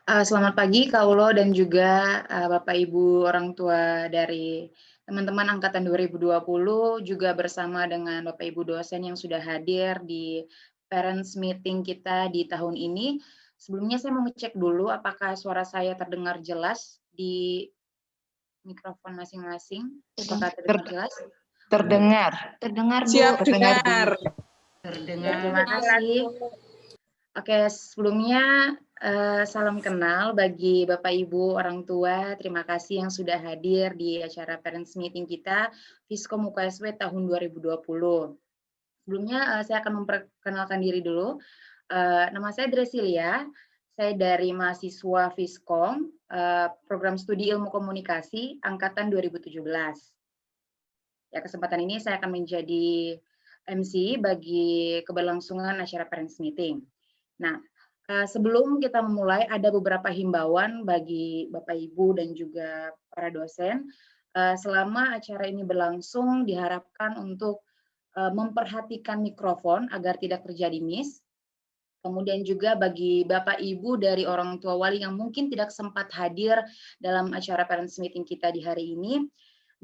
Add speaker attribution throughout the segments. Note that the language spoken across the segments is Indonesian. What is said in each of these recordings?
Speaker 1: Selamat pagi Kak Ulo dan juga, Bapak Ibu orang tua dari teman-teman angkatan 2020, juga bersama dengan Bapak Ibu dosen yang sudah hadir di parents meeting kita di tahun ini. Sebelumnya saya mau ngecek dulu apakah suara saya terdengar jelas di mikrofon masing-masing. Apakah terdengar jelas?
Speaker 2: Terdengar.
Speaker 1: Terdengar, Bu.
Speaker 3: Siap
Speaker 2: Terdengar, Bu.
Speaker 3: dengar.
Speaker 1: Ya, terima kasih. Oke, sebelumnya salam kenal bagi Bapak Ibu orang tua. Terima kasih yang sudah hadir di acara parents meeting kita Fiskom UKSW tahun 2020. Sebelumnya saya akan memperkenalkan diri dulu. Nama saya Dresilia. Saya dari mahasiswa Fiskom, program studi ilmu komunikasi angkatan 2017. Ya, kesempatan ini saya akan menjadi MC bagi keberlangsungan acara parents meeting. Nah, sebelum kita memulai, ada beberapa himbauan bagi Bapak Ibu dan juga para dosen. Selama acara ini berlangsung, diharapkan untuk memperhatikan mikrofon agar tidak terjadi miss. Kemudian juga bagi Bapak Ibu dari orang tua wali yang mungkin tidak sempat hadir dalam acara parents meeting kita di hari ini,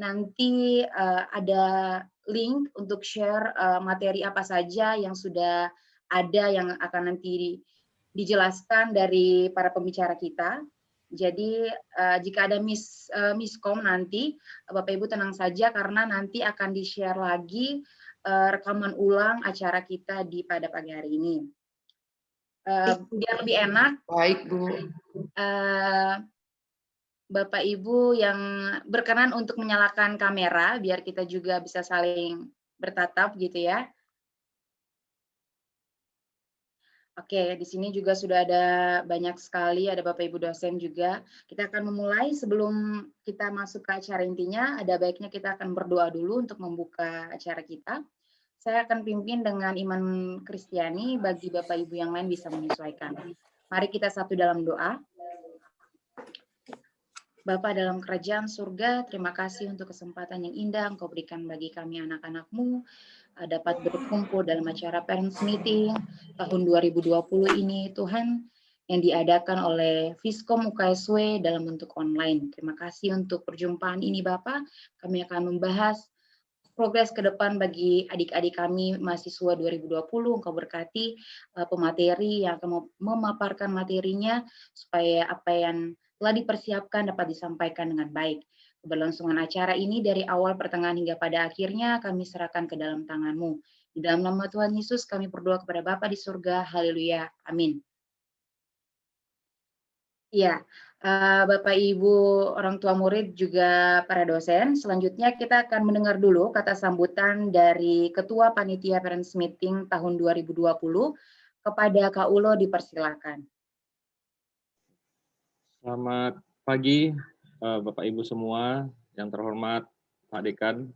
Speaker 1: nanti ada link untuk share materi apa saja yang sudah ada yang akan nanti dijelaskan dari para pembicara kita. Jadi jika ada miskom nanti, Bapak Ibu tenang saja karena nanti akan di-share lagi rekaman ulang acara kita pada pagi hari ini. Biar lebih enak,
Speaker 2: Baik, Bu.
Speaker 1: Bapak Ibu yang berkenan untuk menyalakan kamera biar kita juga bisa saling bertatap gitu ya. Oke, di sini juga sudah ada banyak sekali, ada Bapak Ibu dosen juga. Kita akan memulai sebelum kita masuk ke acara intinya, ada baiknya kita akan berdoa dulu untuk membuka acara kita. Saya akan pimpin dengan iman Kristiani, bagi Bapak Ibu yang lain bisa menyesuaikan. Mari kita satu dalam doa. Bapa dalam kerajaan surga, terima kasih untuk kesempatan yang indah Engkau berikan bagi kami anak-anak-Mu dapat berkumpul dalam acara parents meeting tahun 2020 ini, Tuhan, yang diadakan oleh Fiskom UKSW dalam bentuk online. Terima kasih untuk perjumpaan ini, Bapak. Kami akan membahas progres ke depan bagi adik-adik kami mahasiswa 2020. Engkau berkati pemateri yang akan memaparkan materinya supaya apa yang telah dipersiapkan dapat disampaikan dengan baik. Keberlangsungan acara ini dari awal, pertengahan, hingga pada akhirnya kami serahkan ke dalam tangan-Mu. Di dalam nama Tuhan Yesus kami berdoa kepada Bapa di surga. Haleluya. Amin. Ya, Bapak Ibu orang tua murid juga para dosen, selanjutnya kita akan mendengar dulu kata sambutan dari Ketua Panitia Parents Meeting tahun 2020. Kepada Kak Ulo dipersilakan.
Speaker 4: Selamat pagi Bapak Ibu semua, yang terhormat Pak Dekan.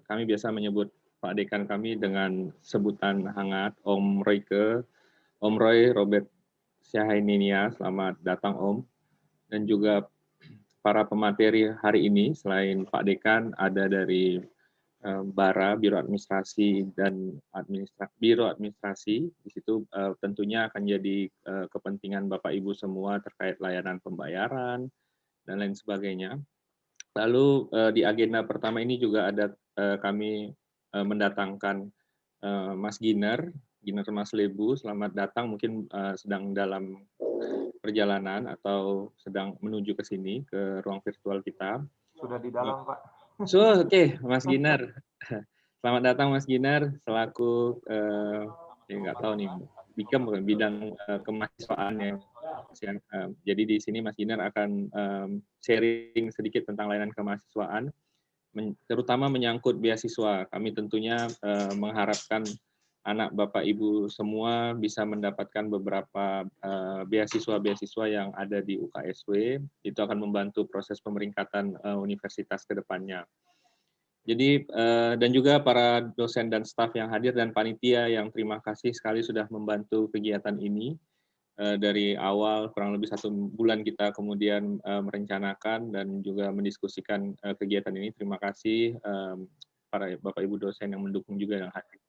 Speaker 4: Kami biasa menyebut Pak Dekan kami dengan sebutan hangat Om Royke, Om Roy Robert Syahininia, selamat datang Om. Dan juga para pemateri hari ini, selain Pak Dekan, ada dari BARA, Biro Administrasi dan Biro Administrasi. Di situ tentunya akan jadi kepentingan Bapak Ibu semua terkait layanan pembayaran dan lain sebagainya. Lalu di agenda pertama ini juga ada kami mendatangkan Mas Giner Mas Lebu. Selamat datang, mungkin sedang dalam perjalanan atau sedang menuju ke sini, ke ruang virtual kita.
Speaker 5: Sudah di dalam, Pak.
Speaker 4: Oke, Mas Ginar. Selamat datang Mas Ginar, selaku nggak tahu nih, bidang kemahasiswaan ya. Jadi di sini Mas Ginar akan sharing sedikit tentang layanan kemahasiswaan, terutama menyangkut beasiswa. Kami tentunya mengharapkan anak Bapak Ibu semua bisa mendapatkan beberapa beasiswa-beasiswa yang ada di UKSW. Itu akan membantu proses pemeringkatan universitas ke depannya. Jadi, dan juga para dosen dan staf yang hadir dan panitia yang terima kasih sekali sudah membantu kegiatan ini. Dari awal kurang lebih 1 bulan kita kemudian merencanakan dan juga mendiskusikan kegiatan ini. Terima kasih para Bapak Ibu dosen yang mendukung juga yang hadir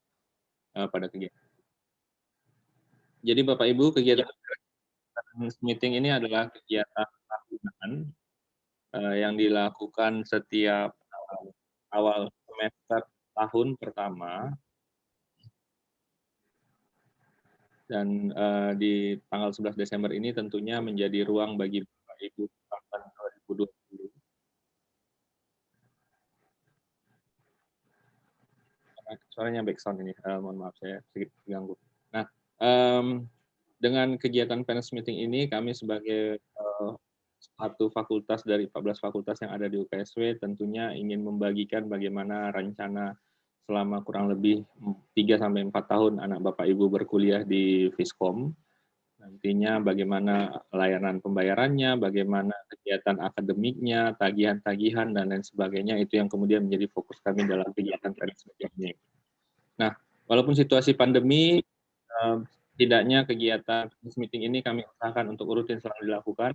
Speaker 4: pada kegiatan. Jadi Bapak Ibu, kegiatan meeting ini adalah kegiatan tahunan yang dilakukan setiap awal semester tahun pertama, dan di tanggal 11 Desember ini tentunya menjadi ruang bagi Bapak Ibu tahun 2020. Suaranya backsound ini, mohon maaf saya sedikit terganggu. Nah, dengan kegiatan parents meeting ini kami sebagai satu fakultas dari 14 fakultas yang ada di UKSW tentunya ingin membagikan bagaimana rencana selama kurang lebih 3-4 tahun anak Bapak Ibu berkuliah di Fiskom. Nantinya bagaimana layanan pembayarannya, bagaimana kegiatan akademiknya, tagihan-tagihan, dan lain sebagainya, itu yang kemudian menjadi fokus kami dalam kegiatan parents meeting ini. Nah, walaupun situasi pandemi, setidaknya kegiatan parents meeting ini kami usahakan untuk rutin selalu dilakukan.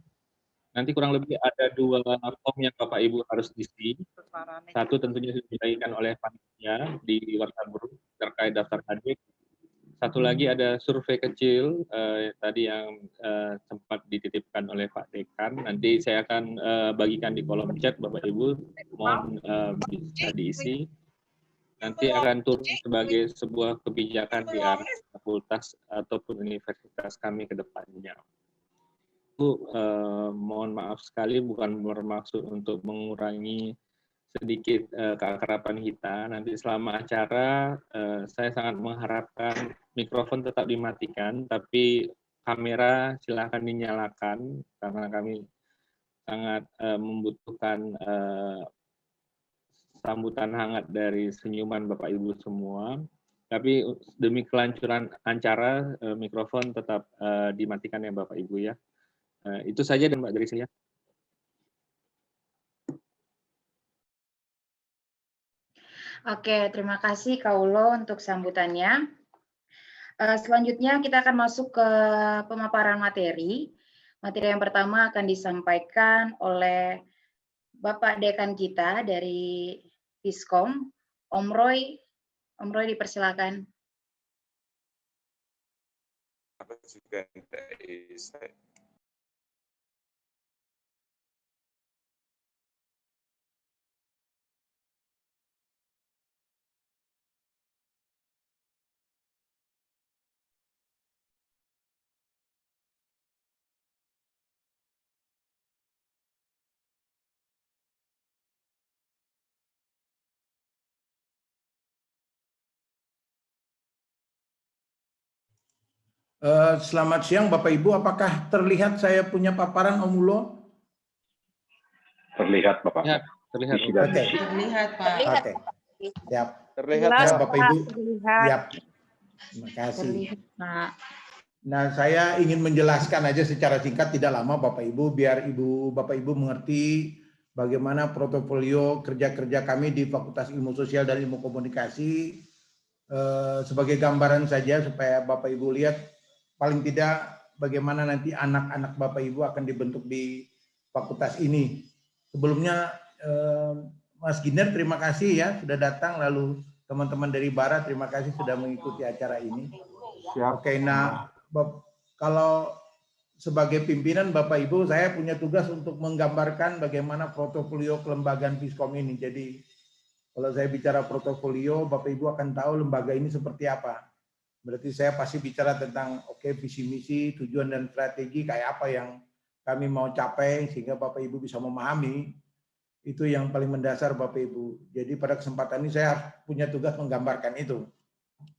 Speaker 4: Nanti kurang lebih ada 2 form yang Bapak Ibu harus isi. Satu tentunya sudah dibagikan oleh panitia di WhatsApp group terkait daftar hadir. Satu lagi ada survei kecil tadi yang sempat dititipkan oleh Pak Dekan. Nanti saya akan bagikan di kolom chat Bapak Ibu, mohon bisa diisi. Nanti akan turun sebagai sebuah kebijakan di arah fakultas ataupun universitas kami ke depannya. Mohon maaf sekali, bukan bermaksud untuk mengurangi sedikit keakraban kita. Nanti selama acara saya sangat mengharapkan mikrofon tetap dimatikan, tapi kamera silakan dinyalakan karena kami sangat membutuhkan sambutan hangat dari senyuman Bapak Ibu semua. Tapi demi kelancaran acara mikrofon tetap dimatikan ya Bapak Ibu ya. Itu saja dan Mbak dari saya.
Speaker 1: Oke, terima kasih Kak Ulo untuk sambutannya. Selanjutnya kita akan masuk ke pemaparan materi. Materi yang pertama akan disampaikan oleh Bapak Dekan kita dari Fiskom, Om Roy. Om Roy dipersilakan.
Speaker 3: Selamat siang Bapak Ibu, apakah terlihat saya punya paparan Om Ulo?
Speaker 5: Terlihat Bapak.
Speaker 4: Ya, terlihat.
Speaker 3: Oke.
Speaker 2: Terlihat Pak.
Speaker 3: Oke. Siap.
Speaker 5: Terlihat
Speaker 3: Ya, Bapak Ibu.
Speaker 1: Terlihat.
Speaker 3: Siap. Terima kasih.
Speaker 2: Terlihat Pak.
Speaker 3: Nah, saya ingin menjelaskan aja secara singkat, tidak lama Bapak Ibu, biar Bapak Ibu mengerti bagaimana portofolio kerja-kerja kami di Fakultas Ilmu Sosial dan Ilmu Komunikasi. Sebagai gambaran saja supaya Bapak Ibu lihat paling tidak bagaimana nanti anak-anak Bapak Ibu akan dibentuk di fakultas ini. Sebelumnya Mas Giner terima kasih ya sudah datang, lalu teman-teman dari Barat terima kasih sudah mengikuti acara ini. Siap. Oke, nah kalau sebagai pimpinan Bapak Ibu saya punya tugas untuk menggambarkan bagaimana portofolio kelembagaan Fiskom ini. Jadi kalau saya bicara portofolio, Bapak Ibu akan tahu lembaga ini seperti apa. Berarti saya pasti bicara tentang visi misi, tujuan dan strategi kayak apa yang kami mau capai sehingga Bapak Ibu bisa memahami. Itu yang paling mendasar Bapak Ibu. Jadi pada kesempatan ini saya punya tugas menggambarkan itu.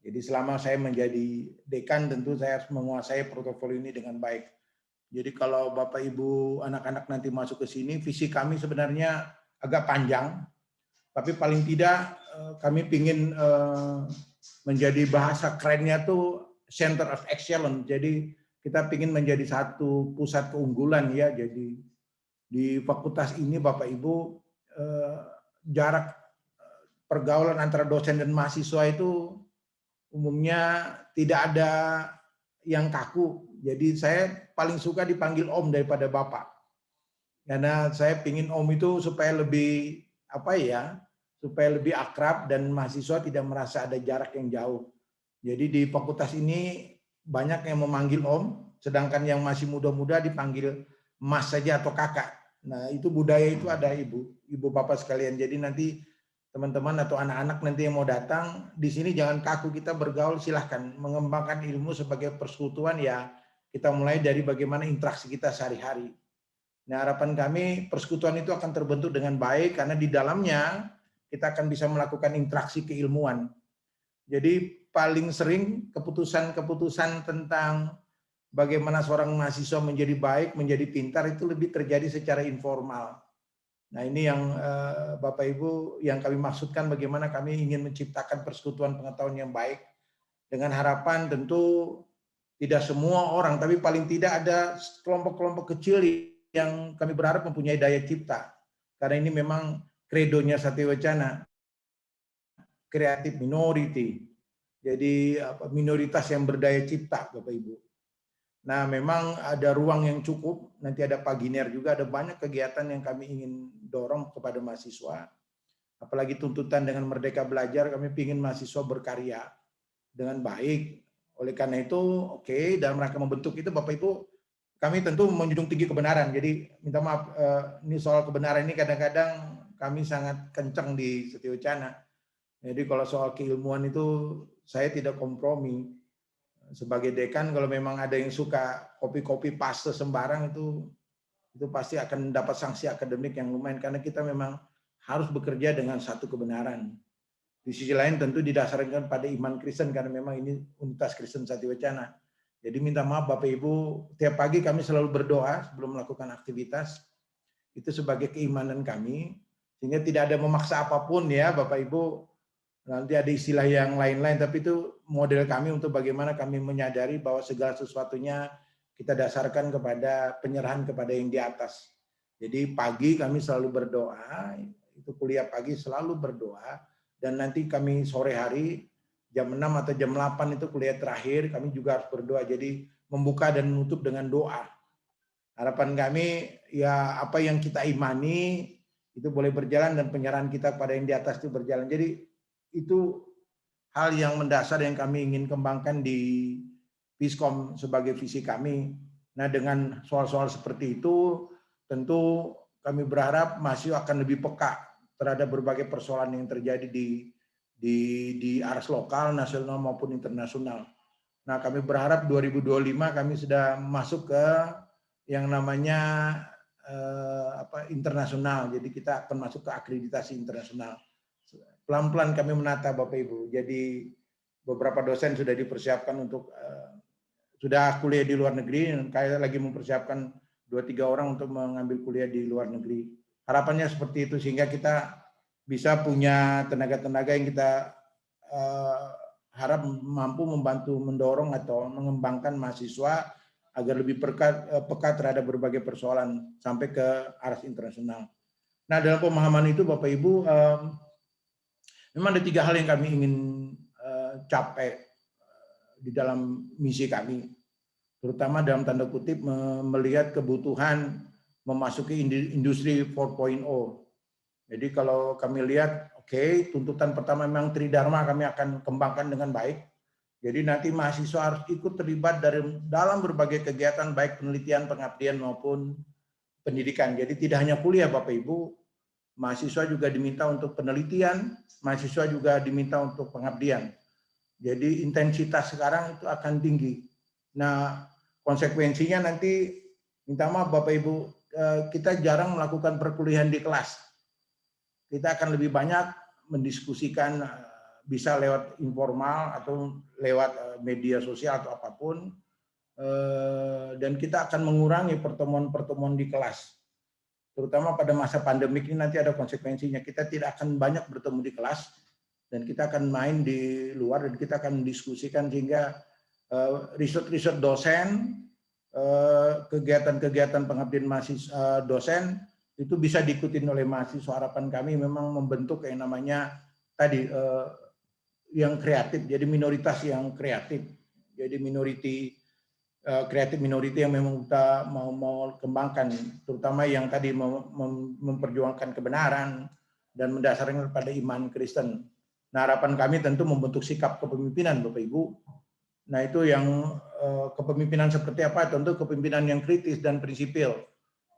Speaker 3: Jadi selama saya menjadi dekan tentu saya harus menguasai portofolio ini dengan baik. Jadi kalau Bapak Ibu anak-anak nanti masuk ke sini, visi kami sebenarnya agak panjang. Tapi paling tidak kami ingin menjadi bahasa kerennya tuh Center of Excellence. Jadi kita ingin menjadi satu pusat keunggulan ya. Jadi di fakultas ini Bapak Ibu jarak pergaulan antara dosen dan mahasiswa itu umumnya tidak ada yang kaku. Jadi saya paling suka dipanggil Om daripada Bapak. Karena saya ingin Om itu supaya lebih supaya lebih akrab dan mahasiswa tidak merasa ada jarak yang jauh. Jadi di fakultas ini banyak yang memanggil Om. sedangkan yang masih muda-muda dipanggil Mas saja atau Kakak. Nah, itu budaya itu ada Ibu Bapak sekalian. Jadi nanti teman-teman atau anak-anak nanti yang mau datang di sini jangan kaku, kita bergaul, silahkan mengembangkan ilmu sebagai persekutuan ya. Kita mulai dari bagaimana interaksi kita sehari-hari. Nah, harapan kami persekutuan itu akan terbentuk dengan baik karena di dalamnya kita akan bisa melakukan interaksi keilmuan. Jadi paling sering keputusan-keputusan tentang bagaimana seorang mahasiswa menjadi baik, menjadi pintar itu lebih terjadi secara informal. Nah, ini yang Bapak Ibu yang kami maksudkan bagaimana kami ingin menciptakan persekutuan pengetahuan yang baik dengan harapan tentu tidak semua orang, tapi paling tidak ada kelompok-kelompok kecil yang kami berharap mempunyai daya cipta. Karena ini memang kredonya Satya Wacana, creative minority. Jadi minoritas yang berdaya cipta, Bapak Ibu. Nah, memang ada ruang yang cukup, nanti ada paginer juga, ada banyak kegiatan yang kami ingin dorong kepada mahasiswa. Apalagi tuntutan dengan Merdeka Belajar, kami ingin mahasiswa berkarya dengan baik. Oleh karena itu, oke, dalam rangka membentuk itu, Bapak Ibu, kami tentu menjunjung tinggi kebenaran. Jadi, minta maaf, ini soal kebenaran ini kadang-kadang kami sangat kencang di Satya Wacana. Jadi, kalau soal keilmuan itu, saya tidak kompromi. Sebagai dekan kalau memang ada yang suka copy paste sembarang itu pasti akan dapat sanksi akademik yang lumayan karena kita memang harus bekerja dengan satu kebenaran. Di sisi lain tentu didasarkan pada iman Kristen karena memang ini Unitas Kristen Satya Wacana. Jadi minta maaf Bapak Ibu, tiap pagi kami selalu berdoa sebelum melakukan aktivitas. Itu sebagai keimanan kami sehingga tidak ada memaksa apapun ya Bapak Ibu. Nanti ada istilah yang lain-lain, tapi itu model kami untuk bagaimana kami menyadari bahwa segala sesuatunya kita dasarkan kepada penyerahan kepada yang di atas. Jadi pagi kami selalu berdoa, itu kuliah pagi selalu berdoa, dan nanti kami sore hari jam 6 atau jam 8 itu kuliah terakhir, kami juga harus berdoa. Jadi membuka dan menutup dengan doa. Harapan kami ya apa yang kita imani itu boleh berjalan dan penyerahan kita pada yang di atas itu berjalan. Jadi itu hal yang mendasar yang kami ingin kembangkan di Piskom sebagai visi kami. Nah, dengan soal-soal seperti itu, tentu kami berharap mahasiswa akan lebih peka terhadap berbagai persoalan yang terjadi di aras lokal, nasional maupun internasional. Nah, kami berharap 2025 kami sudah masuk ke yang namanya internasional. Jadi kita akan masuk ke akreditasi internasional. Pelan-pelan kami menata Bapak Ibu. Jadi beberapa dosen sudah dipersiapkan untuk sudah kuliah di luar negeri, dan kami lagi mempersiapkan 2-3 orang untuk mengambil kuliah di luar negeri. Harapannya seperti itu sehingga kita bisa punya tenaga-tenaga yang kita harap mampu membantu mendorong atau mengembangkan mahasiswa agar lebih peka terhadap berbagai persoalan sampai ke aras internasional. Nah, dalam pemahaman itu Bapak Ibu, memang ada 3 hal yang kami ingin capai di dalam misi kami, terutama dalam tanda kutip melihat kebutuhan memasuki industri 4.0. Jadi kalau kami lihat, oke, tuntutan pertama memang Tridharma kami akan kembangkan dengan baik. Jadi nanti mahasiswa harus ikut terlibat dalam berbagai kegiatan baik penelitian, pengabdian maupun pendidikan. Jadi tidak hanya kuliah Bapak Ibu, mahasiswa juga diminta untuk penelitian, mahasiswa juga diminta untuk pengabdian. Jadi intensitas sekarang itu akan tinggi. Nah, konsekuensinya nanti, minta maaf Bapak Ibu, kita jarang melakukan perkuliahan di kelas. Kita akan lebih banyak mendiskusikan, bisa lewat informal atau lewat media sosial atau apapun, dan kita akan mengurangi pertemuan-pertemuan di kelas. Terutama pada masa pandemik ini nanti ada konsekuensinya. Kita tidak akan banyak bertemu di kelas dan kita akan main di luar dan kita akan mendiskusikan sehingga riset-riset dosen, kegiatan-kegiatan pengabdian mahasiswa dosen itu bisa diikuti oleh mahasiswa. Harapan kami memang membentuk yang namanya tadi yang kreatif, jadi minoritas yang kreatif, jadi kreatif minority yang memang kita mau kembangkan, terutama yang tadi memperjuangkan kebenaran dan mendasarkan pada iman Kristen. Nah, harapan kami tentu membentuk sikap kepemimpinan Bapak Ibu. Nah, itu yang kepemimpinan seperti apa? Tentu kepemimpinan yang kritis dan prinsipil.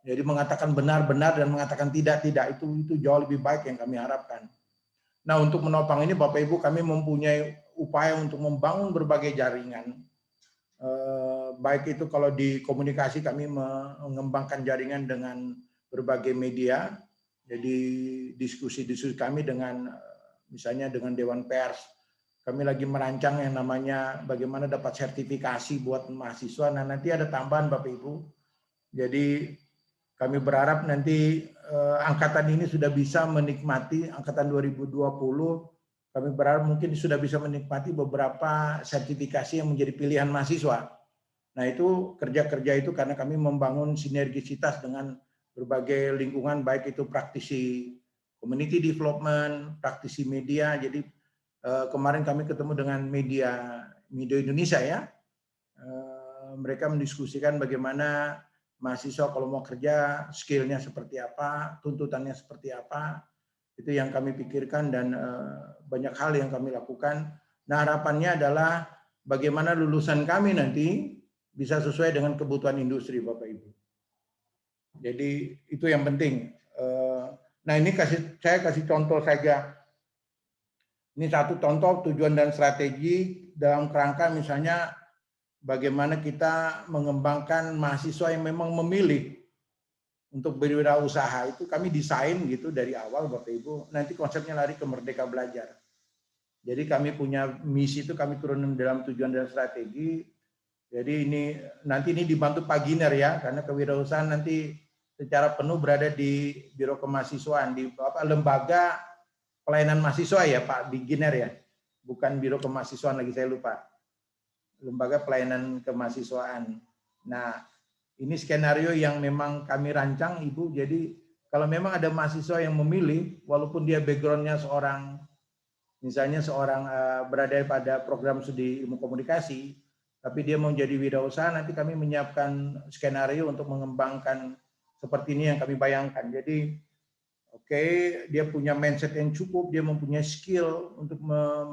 Speaker 3: Jadi mengatakan benar-benar dan mengatakan tidak itu jauh lebih baik yang kami harapkan. Nah, untuk menopang ini Bapak Ibu, kami mempunyai upaya untuk membangun berbagai jaringan. Baik itu kalau di komunikasi kami mengembangkan jaringan dengan berbagai media. Jadi diskusi-diskusi kami dengan misalnya dengan Dewan Pers. Kami lagi merancang yang namanya bagaimana dapat sertifikasi buat mahasiswa. Nah, nanti ada tambahan Bapak Ibu. Jadi kami berharap nanti angkatan ini sudah bisa menikmati, angkatan 2020, kami berharap mungkin sudah bisa menikmati beberapa sertifikasi yang menjadi pilihan mahasiswa. Nah, itu kerja-kerja itu karena kami membangun sinergisitas dengan berbagai lingkungan, baik itu praktisi community development, praktisi media. Jadi kemarin kami ketemu dengan media Indonesia ya. Mereka mendiskusikan bagaimana mahasiswa kalau mau kerja, skill-nya seperti apa, tuntutannya seperti apa. Itu yang kami pikirkan dan banyak hal yang kami lakukan. Nah, harapannya adalah bagaimana lulusan kami nanti bisa sesuai dengan kebutuhan industri, Bapak Ibu. Jadi itu yang penting. Nah, ini saya kasih contoh saja. Ini satu contoh tujuan dan strategi dalam kerangka misalnya bagaimana kita mengembangkan mahasiswa yang memang memilih untuk berwirausaha. Itu kami desain gitu dari awal Bapak Ibu. Nanti konsepnya lari ke Merdeka Belajar. Jadi kami punya misi itu kami turunin dalam tujuan dan strategi. Jadi nanti ini dibantu Pak Giner ya, karena kewirausahaan nanti secara penuh berada di Biro Kemahasiswaan, di lembaga pelayanan mahasiswa ya Pak Giner ya, bukan Biro Kemahasiswaan lagi saya lupa. Lembaga pelayanan kemahasiswaan. Nah, ini skenario yang memang kami rancang Ibu. Jadi kalau memang ada mahasiswa yang memilih, walaupun dia backgroundnya misalnya seorang berada pada program studi ilmu komunikasi, tapi dia mau jadi wirausaha, nanti kami menyiapkan skenario untuk mengembangkan seperti ini yang kami bayangkan. Jadi dia punya mindset yang cukup, dia mempunyai skill untuk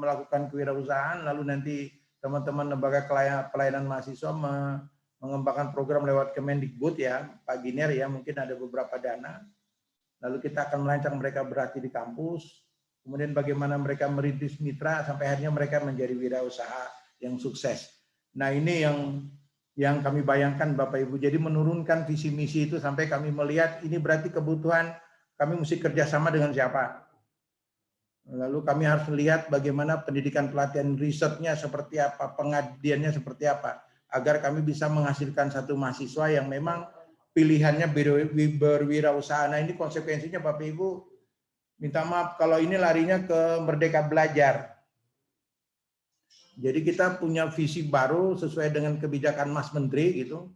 Speaker 3: melakukan kewirausahaan, lalu nanti teman-teman lembaga pelayanan mahasiswa mengembangkan program lewat Kemendikbud ya, Pak Giner ya, mungkin ada beberapa dana. Lalu kita akan merancang mereka berarti di kampus, kemudian bagaimana mereka merintis mitra sampai akhirnya mereka menjadi wirausaha yang sukses. Nah, ini yang kami bayangkan Bapak Ibu. Jadi menurunkan visi misi itu sampai kami melihat ini berarti kebutuhan kami mesti kerjasama dengan siapa. Lalu kami harus lihat bagaimana pendidikan pelatihan risetnya seperti apa, pengabdiannya seperti apa, agar kami bisa menghasilkan satu mahasiswa yang memang pilihannya berwirausaha. Nah, ini konsekuensinya Bapak Ibu, minta maaf kalau ini larinya ke Merdeka Belajar. Jadi kita punya visi baru sesuai dengan kebijakan Mas Menteri gitu.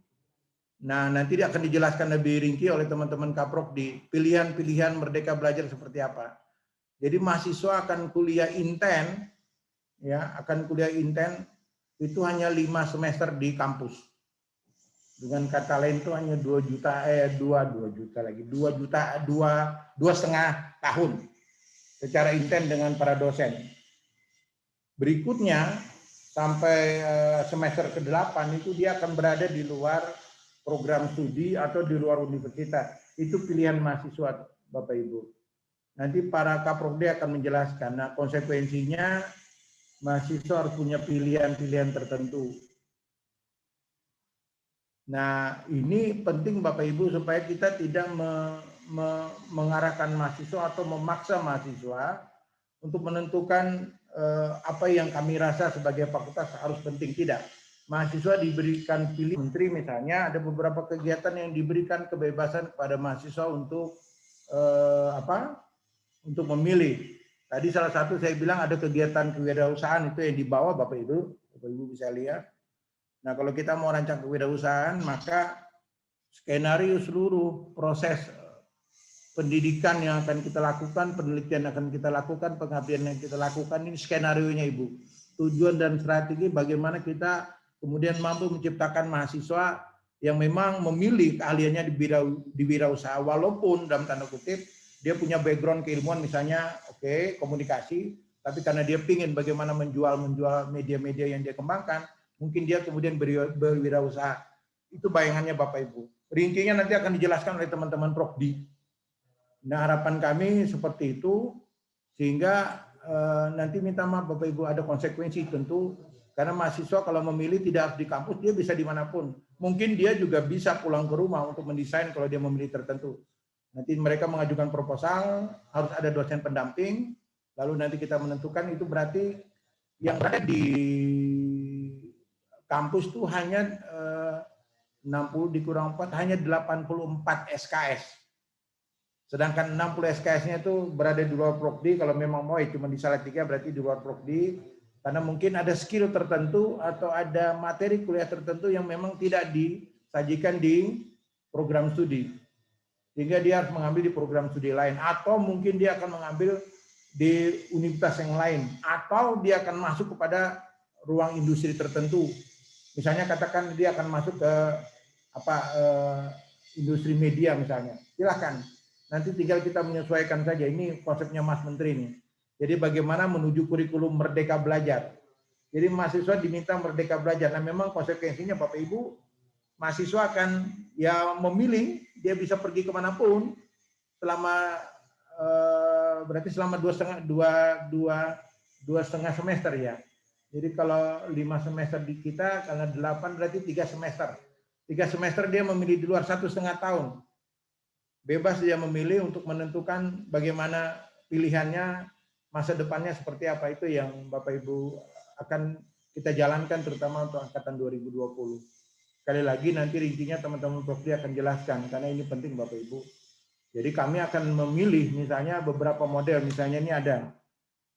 Speaker 3: Nah, nanti dia akan dijelaskan lebih rinci oleh teman-teman Kaprok di pilihan-pilihan Merdeka Belajar seperti apa. Jadi mahasiswa akan kuliah inten, ya, itu hanya 5 semester di kampus. Dengan kata lain itu hanya 2,5 tahun secara inten dengan para dosen. Berikutnya sampai semester ke-8 itu dia akan berada di luar program studi atau di luar universitas. Itu pilihan mahasiswa Bapak Ibu. Nanti para Kaprodi akan menjelaskan. Nah, konsekuensinya mahasiswa harus punya pilihan-pilihan tertentu. Nah, ini penting Bapak Ibu supaya kita tidak mengarahkan mahasiswa atau memaksa mahasiswa untuk menentukan apa yang kami rasa sebagai fakultas harus penting. Tidak. Mahasiswa diberikan pilih menteri misalnya, ada beberapa kegiatan yang diberikan kebebasan kepada mahasiswa untuk untuk memilih. Tadi salah satu saya bilang ada kegiatan kewirausahaan itu yang dibawa Bapak Ibu bisa lihat. Nah, kalau kita mau rancang kewirausahaan, maka skenario seluruh proses pendidikan yang akan kita lakukan, penelitian yang akan kita lakukan, pengabdian yang kita lakukan, ini skenarionya Ibu. Tujuan dan strategi bagaimana kita kemudian mampu menciptakan mahasiswa yang memang memilih keahliannya di wirausaha, walaupun dalam tanda kutip dia punya background keilmuan misalnya komunikasi, tapi karena dia pingin bagaimana menjual media-media yang dia kembangkan, Mungkin dia kemudian berwirausaha. Itu bayangannya Bapak Ibu. Rincinya nanti akan dijelaskan oleh teman-teman Prokdi. Nah, harapan kami seperti itu, sehingga nanti minta maaf Bapak Ibu, ada konsekuensi tentu, karena mahasiswa kalau memilih tidak harus di kampus, dia bisa dimanapun. Mungkin dia juga bisa pulang ke rumah untuk mendesain kalau dia memilih tertentu. Nanti mereka mengajukan proposal, harus ada dosen pendamping, lalu nanti kita menentukan. Itu berarti yang ada di kampus itu hanya 60 dikurang 4, hanya 84 SKS. Sedangkan 60 SKS-nya itu berada di luar Prokdi. Kalau memang mau cuma di Salatiga berarti di luar Prokdi. Karena mungkin ada skill tertentu atau ada materi kuliah tertentu yang memang tidak disajikan di program studi. Sehingga dia harus mengambil di program studi lain. Atau mungkin dia akan mengambil di universitas yang lain. Atau dia akan masuk kepada ruang industri tertentu. Misalnya katakan dia akan masuk ke industri media misalnya. Silakan. Nanti tinggal kita menyesuaikan saja. Ini konsepnya Mas Menteri nih. Jadi bagaimana menuju kurikulum merdeka belajar. Jadi mahasiswa diminta merdeka belajar. Nah memang konsekuensinya Bapak Ibu, mahasiswa akan ya memilih, dia bisa pergi kemanapun selama berarti selama dua setengah semester ya. Jadi kalau 5 semester di kita, karena 8 berarti 3 semester. 3 semester dia memilih di luar 1,5 tahun. Bebas dia memilih untuk menentukan bagaimana pilihannya, masa depannya seperti apa. Itu yang Bapak Ibu akan kita jalankan terutama untuk angkatan 2020. Sekali lagi nanti rincinya teman-teman Prokdi akan jelaskan karena ini penting Bapak Ibu. Jadi kami akan memilih misalnya beberapa model, misalnya ini ada.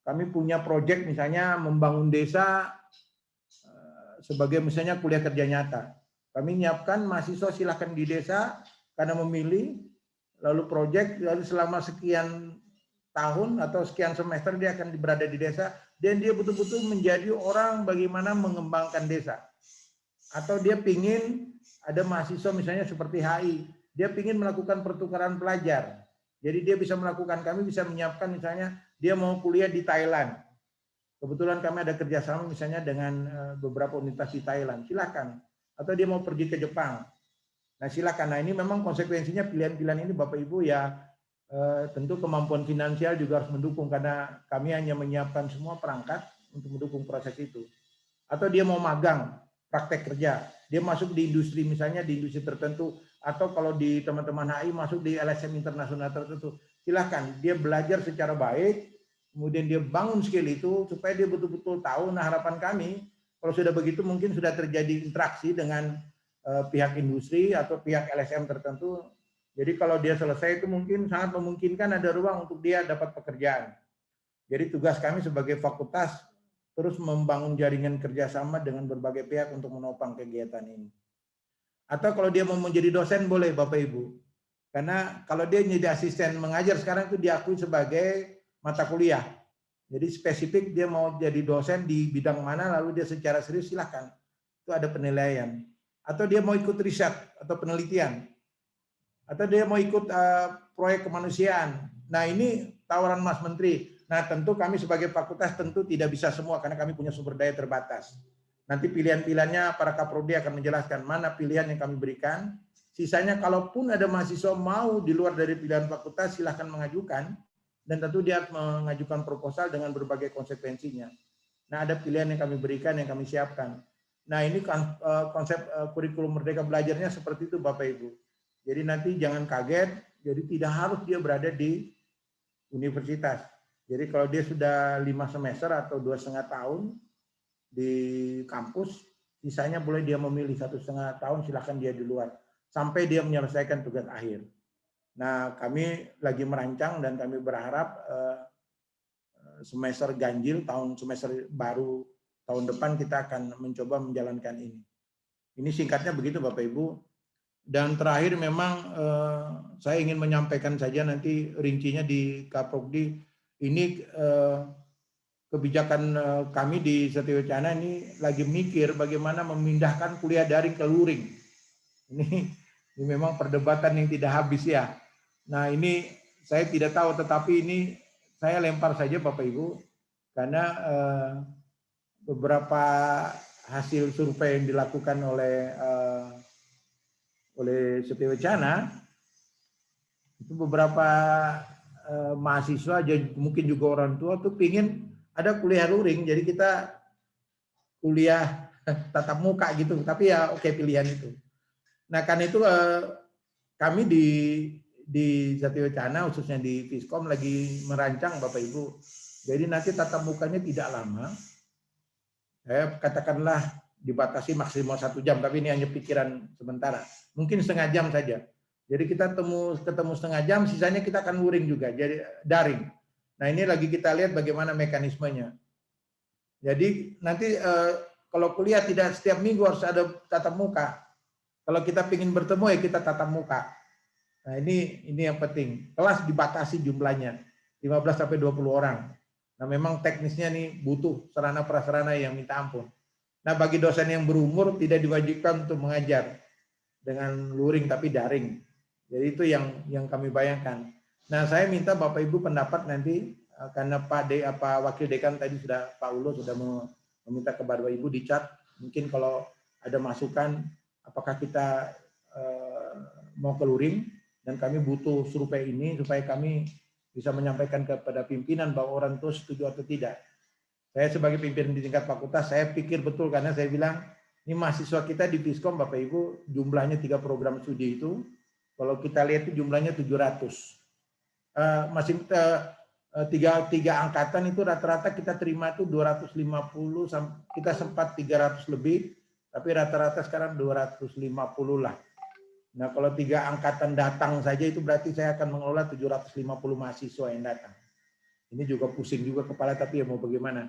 Speaker 3: Kami punya proyek misalnya membangun desa sebagai misalnya kuliah kerja nyata. Kami menyiapkan mahasiswa silakan di desa karena memilih, lalu proyek, lalu selama sekian tahun atau sekian semester dia akan berada di desa dan dia betul-betul menjadi orang bagaimana mengembangkan desa. Atau dia pingin ada mahasiswa misalnya seperti HI, dia pingin melakukan pertukaran pelajar. Jadi dia bisa melakukan, kami bisa menyiapkan misalnya dia mau kuliah di Thailand. Kebetulan kami ada kerjasama misalnya dengan beberapa universitas di Thailand, silakan. Atau dia mau pergi ke Jepang. Nah silakan. Nah ini memang konsekuensinya pilihan-pilihan ini Bapak Ibu ya tentu kemampuan finansial juga harus mendukung karena kami hanya menyiapkan semua perangkat untuk mendukung proses itu. Atau dia mau magang, praktek kerja, dia masuk di industri misalnya di industri tertentu, atau kalau di teman-teman HI masuk di LSM internasional tertentu, silahkan dia belajar secara baik, kemudian dia bangun skill itu supaya dia betul-betul tahu. Nah harapan kami kalau sudah begitu mungkin sudah terjadi interaksi dengan pihak industri atau pihak LSM tertentu. Jadi kalau dia selesai itu mungkin sangat memungkinkan ada ruang untuk dia dapat pekerjaan. Jadi tugas kami sebagai fakultas terus membangun jaringan kerjasama dengan berbagai pihak untuk menopang kegiatan ini. Atau kalau dia mau menjadi dosen boleh Bapak Ibu. Karena kalau dia menjadi asisten mengajar sekarang itu diakui sebagai mata kuliah. Jadi spesifik dia mau jadi dosen di bidang mana lalu dia secara serius silakan. Itu ada penilaian. Atau dia mau ikut riset atau penelitian. Atau dia mau ikut proyek kemanusiaan. Nah ini tawaran Mas Menteri. Nah tentu kami sebagai fakultas tentu tidak bisa semua karena kami punya sumber daya terbatas. Nanti pilihan-pilihannya para Kaprodi akan menjelaskan mana pilihan yang kami berikan. Sisanya kalaupun ada mahasiswa mau di luar dari pilihan fakultas silahkan mengajukan. Dan tentu dia mengajukan proposal dengan berbagai konsekuensinya. Nah ada pilihan yang kami berikan, yang kami siapkan. Nah ini konsep kurikulum merdeka belajarnya seperti itu Bapak Ibu. Jadi nanti jangan kaget, jadi tidak harus dia berada di universitas. Jadi kalau dia sudah 5 semester atau 2,5 tahun di kampus, sisanya boleh dia memilih 1,5 tahun, silahkan dia di luar. Sampai dia menyelesaikan tugas akhir. Nah kami lagi merancang dan kami berharap semester ganjil, semester baru tahun depan kita akan mencoba menjalankan ini. Ini singkatnya begitu Bapak Ibu. Dan terakhir memang saya ingin menyampaikan saja nanti rincinya di Kaprokdi. Ini kebijakan kami di Setiawacana ini lagi mikir bagaimana memindahkan kuliah daring ke luring. Ini memang perdebatan yang tidak habis ya. Nah ini saya tidak tahu tetapi ini saya lempar saja Bapak Ibu karena beberapa hasil survei yang dilakukan oleh Setio Wacana, itu beberapa mahasiswa, mungkin juga orang tua tuh pingin ada kuliah luring, jadi kita kuliah tatap muka gitu, tapi ya oke pilihan itu. Nah kan itu kami di Setio Wacana khususnya di Fiskom lagi merancang Bapak Ibu, jadi nanti tatap mukanya tidak lama, katakanlah dibatasi maksimal 1 jam, tapi ini hanya pikiran sementara, mungkin setengah jam saja. Jadi kita ketemu setengah jam, sisanya kita akan luring juga, jadi daring. Nah ini lagi kita lihat bagaimana mekanismenya. Jadi nanti kalau kuliah tidak setiap minggu harus ada tatap muka. Kalau kita ingin bertemu ya kita tatap muka. Nah ini yang penting. Kelas dibatasi jumlahnya 15 sampai 20 orang. Nah memang teknisnya nih butuh sarana prasarana yang minta ampun. Nah bagi dosen yang berumur tidak diwajibkan untuk mengajar dengan luring tapi daring. Jadi itu yang kami bayangkan. Nah saya minta Bapak Ibu pendapat nanti karena Wakil Dekan tadi sudah Pak Ulo sudah meminta kepada Bapak Ibu di chat. Mungkin kalau ada masukan apakah kita mau ke luring, dan kami butuh survei ini supaya kami bisa menyampaikan kepada pimpinan bahwa orang tua setuju atau tidak. Saya sebagai pimpinan di tingkat fakultas, saya pikir betul karena saya bilang, ini mahasiswa kita di Fiskom, Bapak Ibu, jumlahnya 3 program studi itu, kalau kita lihat itu jumlahnya 700. Masih tiga angkatan itu rata-rata kita terima itu 250, kita sempat 300 lebih, tapi rata-rata sekarang 250 lah. Nah kalau 3 angkatan datang saja itu berarti saya akan mengelola 750 mahasiswa yang datang. Ini juga pusing juga kepala, tapi ya mau bagaimana.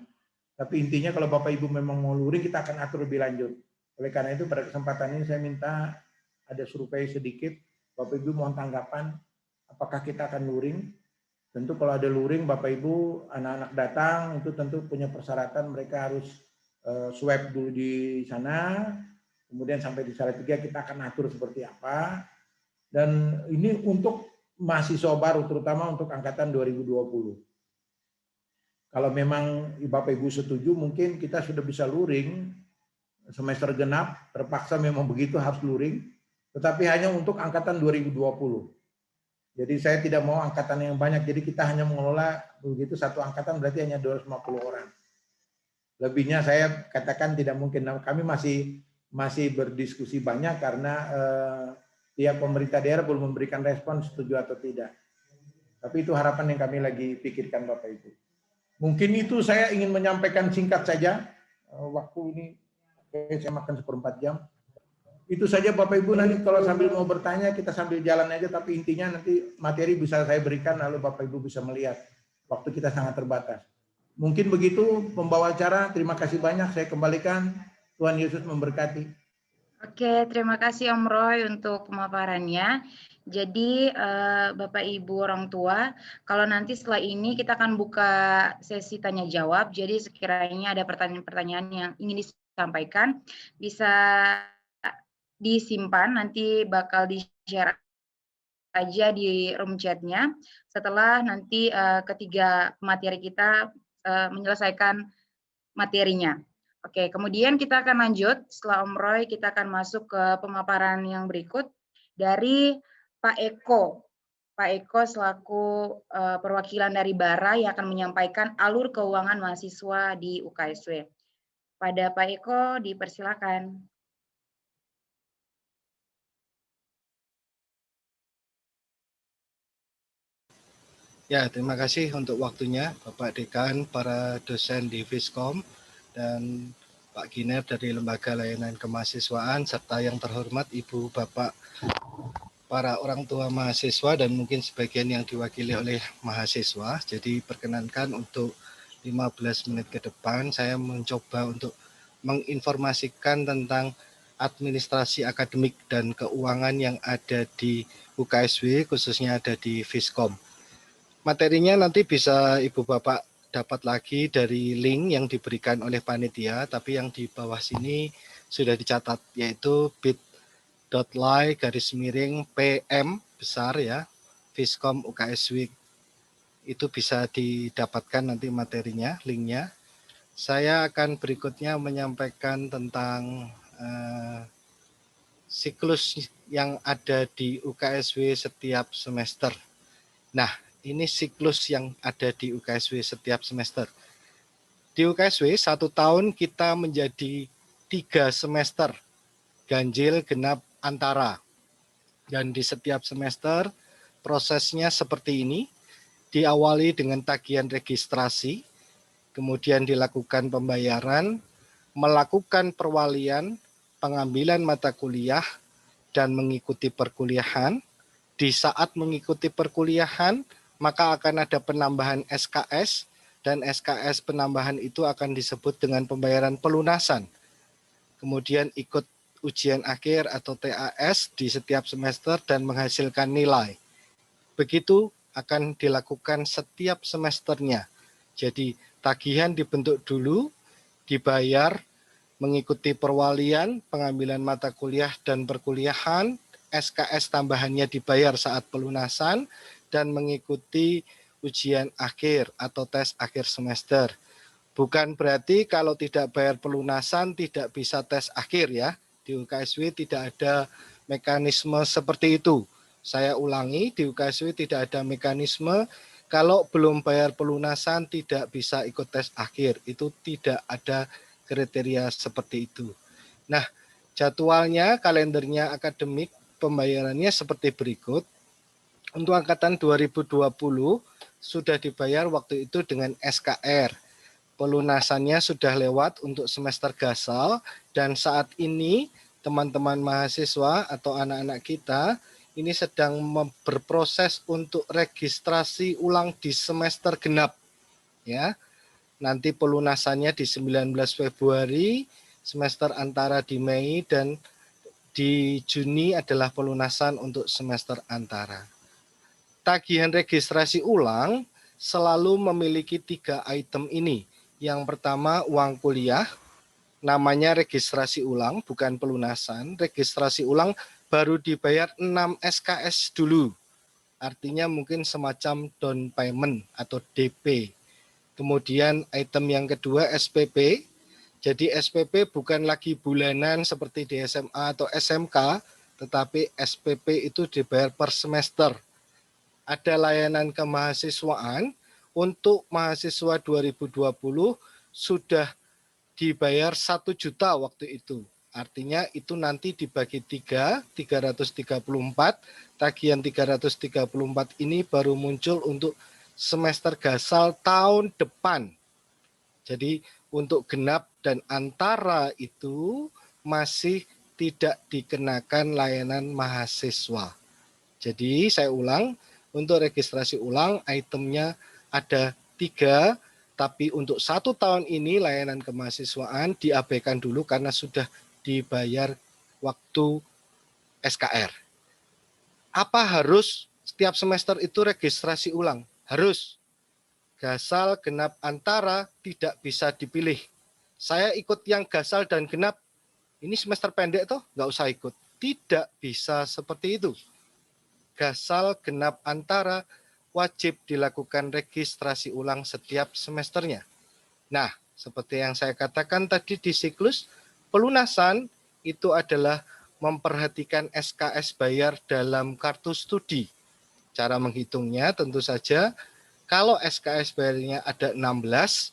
Speaker 3: Tapi intinya kalau Bapak Ibu memang mau luring, kita akan atur lebih lanjut. Oleh karena itu pada kesempatan ini saya minta ada survei sedikit, Bapak Ibu mohon tanggapan, apakah kita akan luring. Tentu kalau ada luring, Bapak Ibu, anak-anak datang, itu tentu punya persyaratan, mereka harus swab dulu di sana, kemudian sampai di Salatiga kita akan atur seperti apa. Dan ini untuk mahasiswa baru, terutama untuk angkatan 2020. Kalau memang Bapak Ibu setuju, mungkin kita sudah bisa luring, semester genap, terpaksa memang begitu harus luring, tetapi hanya untuk angkatan 2020. Jadi saya tidak mau angkatan yang banyak, jadi kita hanya mengelola begitu satu angkatan berarti hanya 250 orang. Lebihnya saya katakan tidak mungkin. Kami masih berdiskusi banyak karena pihak pemerintah daerah belum memberikan respon setuju atau tidak. Tapi itu harapan yang kami lagi pikirkan Bapak Ibu. Mungkin itu saya ingin menyampaikan singkat saja. Waktu ini saya makan 1/4 jam. Itu saja Bapak Ibu, nanti kalau sambil mau bertanya kita sambil jalan aja, tapi intinya nanti materi bisa saya berikan lalu Bapak Ibu bisa melihat. Waktu kita sangat terbatas. Mungkin begitu pembawa acara, terima kasih banyak, saya kembalikan. Tuhan Yesus memberkati.
Speaker 1: Oke, terima kasih Om Roy untuk pemaparannya. Jadi Bapak Ibu orang tua, kalau nanti setelah ini kita akan buka sesi tanya jawab. Jadi sekiranya ada pertanyaan-pertanyaan yang ingin disampaikan, bisa disimpan, nanti bakal di-share aja di room chat-nya. Setelah nanti ketiga materi kita menyelesaikan materinya. Oke, kemudian kita akan lanjut. Setelah Om Roy, kita akan masuk ke pemaparan yang berikut dari Pak Eko. Pak Eko selaku perwakilan dari BARA yang akan menyampaikan alur keuangan mahasiswa di UKSW. Pada Pak Eko, dipersilakan.
Speaker 5: Ya, terima kasih untuk waktunya Bapak Dekan, para dosen di Fiskom, dan Pak Giner dari Lembaga Layanan Kemahasiswaan, serta yang terhormat Ibu Bapak para orang tua mahasiswa dan mungkin sebagian yang diwakili oleh mahasiswa. Jadi perkenankan untuk 15 menit ke depan saya mencoba untuk menginformasikan tentang administrasi akademik dan keuangan yang ada di UKSW, khususnya ada di Fiskom. Materinya nanti bisa Ibu Bapak dapat lagi dari link yang diberikan oleh panitia, tapi yang di bawah sini sudah dicatat, yaitu bit.ly/PM besar ya, Fiskom UKSW. Itu bisa didapatkan nanti materinya, linknya. Saya akan berikutnya menyampaikan tentang siklus yang ada di UKSW setiap semester. Nah, ini siklus yang ada di UKSW setiap semester. Di UKSW 1 tahun kita menjadi 3 semester, ganjil, genap, antara. Dan di setiap semester prosesnya seperti ini, diawali dengan tagihan registrasi, kemudian dilakukan pembayaran, melakukan perwalian, pengambilan mata kuliah, dan mengikuti perkuliahan. Di saat mengikuti perkuliahan, maka akan ada penambahan SKS, dan SKS penambahan itu akan disebut dengan pembayaran pelunasan. Kemudian ikut ujian akhir atau TAS di setiap semester dan menghasilkan nilai. Begitu akan dilakukan setiap semesternya. Jadi tagihan dibentuk dulu, dibayar, mengikuti perwalian, pengambilan mata kuliah dan perkuliahan, SKS tambahannya dibayar saat pelunasan, dan mengikuti ujian akhir atau tes akhir semester. Bukan berarti kalau tidak bayar pelunasan tidak bisa tes akhir ya. Di UKSW tidak ada mekanisme seperti itu. Saya ulangi, di UKSW tidak ada mekanisme kalau belum bayar pelunasan tidak bisa ikut tes akhir. Itu tidak ada kriteria seperti itu. Nah, jadwalnya, kalendernya akademik pembayarannya seperti berikut. Untuk angkatan 2020 sudah dibayar waktu itu dengan SKR. Pelunasannya sudah lewat untuk semester gasal, dan saat ini teman-teman mahasiswa atau anak-anak kita ini sedang berproses untuk registrasi ulang di semester genap. Ya, nanti pelunasannya di 19 Februari, semester antara di Mei, dan di Juni adalah pelunasan untuk semester antara. Tagihan registrasi ulang selalu memiliki 3 item ini. Yang pertama uang kuliah, namanya registrasi ulang, bukan pelunasan. Registrasi ulang baru dibayar 6 SKS dulu. Artinya mungkin semacam down payment atau DP. Kemudian item yang kedua SPP. Jadi SPP bukan lagi bulanan seperti di SMA atau SMK, tetapi SPP itu dibayar per semester. Ada layanan kemahasiswaan untuk mahasiswa 2020 sudah dibayar 1 juta waktu itu. Artinya itu nanti dibagi 3, 334, tagihan 334 ini baru muncul untuk semester gasal tahun depan. Jadi untuk genap dan antara itu masih tidak dikenakan layanan mahasiswa. Jadi saya ulang, untuk registrasi ulang itemnya ada 3, tapi untuk 1 tahun ini layanan kemahasiswaan diabaikan dulu karena sudah dibayar waktu SKR. Apa harus setiap semester itu registrasi ulang? Harus. Gasal, genap, antara tidak bisa dipilih. Saya ikut yang gasal dan genap, ini semester pendek toh, nggak usah ikut. Tidak bisa seperti itu. Gasal, genap, antara wajib dilakukan registrasi ulang setiap semesternya. Nah, seperti yang saya katakan tadi di siklus, pelunasan itu adalah memperhatikan SKS bayar dalam kartu studi. Cara menghitungnya tentu saja, kalau SKS bayarnya ada 16,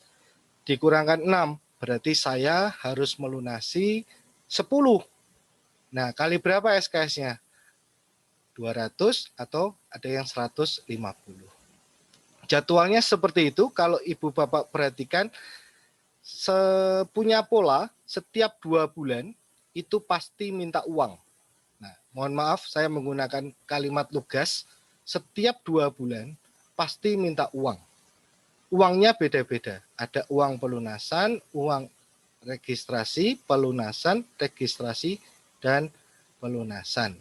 Speaker 5: dikurangkan 6, berarti saya harus melunasi 10. Nah, kali berapa SKS-nya? 200 atau ada yang 150. Jadwalnya seperti itu. Kalau Ibu Bapak perhatikan, punya pola setiap 2 bulan itu pasti minta uang. Nah, mohon maaf saya menggunakan kalimat lugas, setiap 2 bulan pasti minta uang. Uangnya beda-beda. Ada uang pelunasan, uang registrasi, pelunasan, registrasi, dan pelunasan.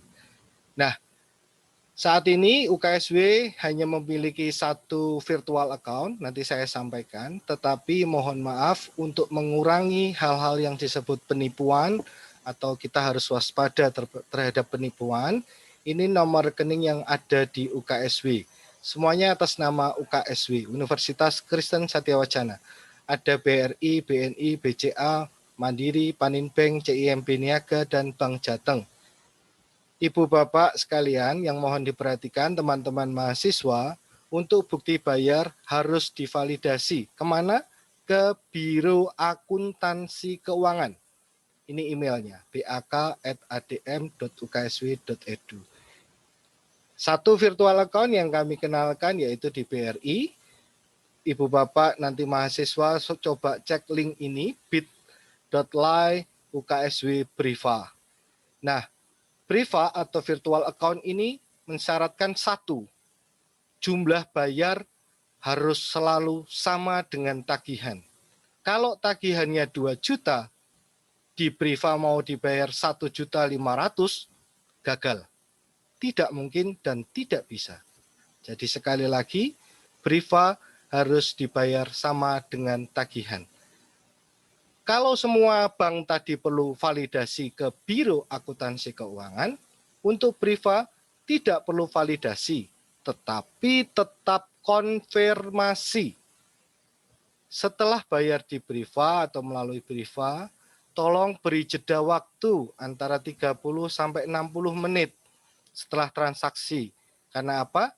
Speaker 5: Nah, saat ini UKSW hanya memiliki 1 virtual account, nanti saya sampaikan, tetapi mohon maaf untuk mengurangi hal-hal yang disebut penipuan atau kita harus waspada terhadap penipuan, ini nomor rekening yang ada di UKSW. Semuanya atas nama UKSW, Universitas Kristen Satya Wacana. ada BRI, BNI, BCA, Mandiri, Paninbank, CIMB Niaga, dan Bank Jateng. Ibu Bapak sekalian yang mohon diperhatikan teman-teman mahasiswa, untuk bukti bayar harus divalidasi. Kemana? Ke Biro Akuntansi Keuangan. Ini emailnya, bak@adm.uksw.edu. Satu virtual account yang kami kenalkan yaitu di BRI. Ibu Bapak nanti mahasiswa coba cek link ini, bit.ly UKSW Briva. Nah, Briva atau virtual account ini mensyaratkan satu, jumlah bayar harus selalu sama dengan tagihan. Kalau tagihannya 2 juta, di Briva mau dibayar 1.500.000, gagal. Tidak mungkin dan tidak bisa. Jadi sekali lagi, Briva harus dibayar sama dengan tagihan. Kalau semua bank tadi perlu validasi ke Biro Akuntansi Keuangan, untuk Briva tidak perlu validasi, tetapi tetap konfirmasi. Setelah bayar di Briva atau melalui Briva, tolong beri jeda waktu antara 30 sampai 60 menit setelah transaksi. Karena apa?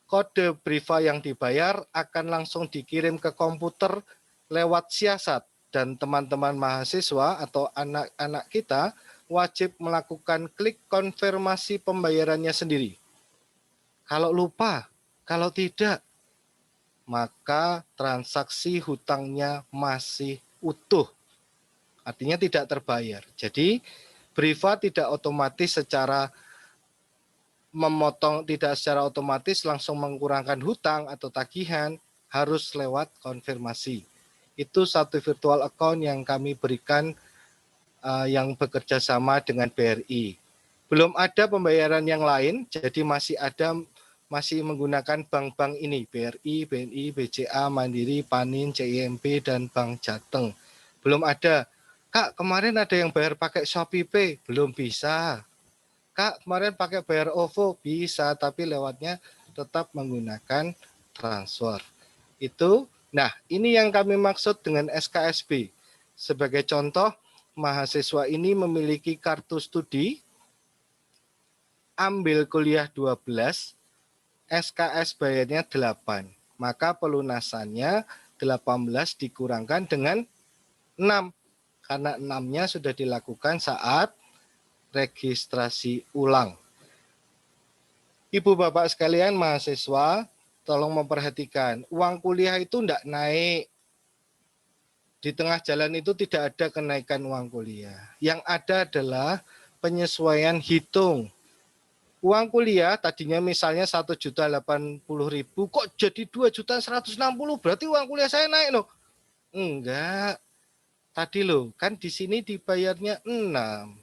Speaker 5: Kode Briva yang dibayar akan langsung dikirim ke komputer lewat siasat, dan teman-teman mahasiswa atau anak-anak kita wajib melakukan klik konfirmasi pembayarannya sendiri. Kalau lupa, kalau tidak, maka transaksi hutangnya masih utuh. Artinya tidak terbayar. Jadi Briva tidak otomatis secara memotong, tidak secara otomatis langsung mengurangkan hutang atau tagihan, harus lewat konfirmasi. Itu satu virtual account yang kami berikan yang bekerja sama dengan BRI. Belum ada pembayaran yang lain, jadi masih menggunakan bank-bank ini, BRI, BNI, BCA, Mandiri, Panin, CIMB, dan Bank Jateng. Belum ada. Kak, kemarin ada yang bayar pakai Shopee Pay, belum bisa. Kak, kemarin pakai bayar OVO, bisa, tapi lewatnya tetap menggunakan transfer. Itu, nah ini yang kami maksud dengan SKSB. Sebagai contoh, mahasiswa ini memiliki kartu studi, ambil kuliah 12, SKS bayarnya 8, maka pelunasannya 18 dikurangkan dengan 6, karena 6-nya sudah dilakukan saat registrasi ulang. Ibu Bapak sekalian mahasiswa, tolong memperhatikan, uang kuliah itu tidak naik. Di tengah jalan itu tidak ada kenaikan uang kuliah. Yang ada adalah penyesuaian hitung. Uang kuliah tadinya misalnya 1.080.000, kok jadi 2.160.000, berarti uang kuliah saya naik loh. Enggak. Tadi loh, kan di sini dibayarnya 6.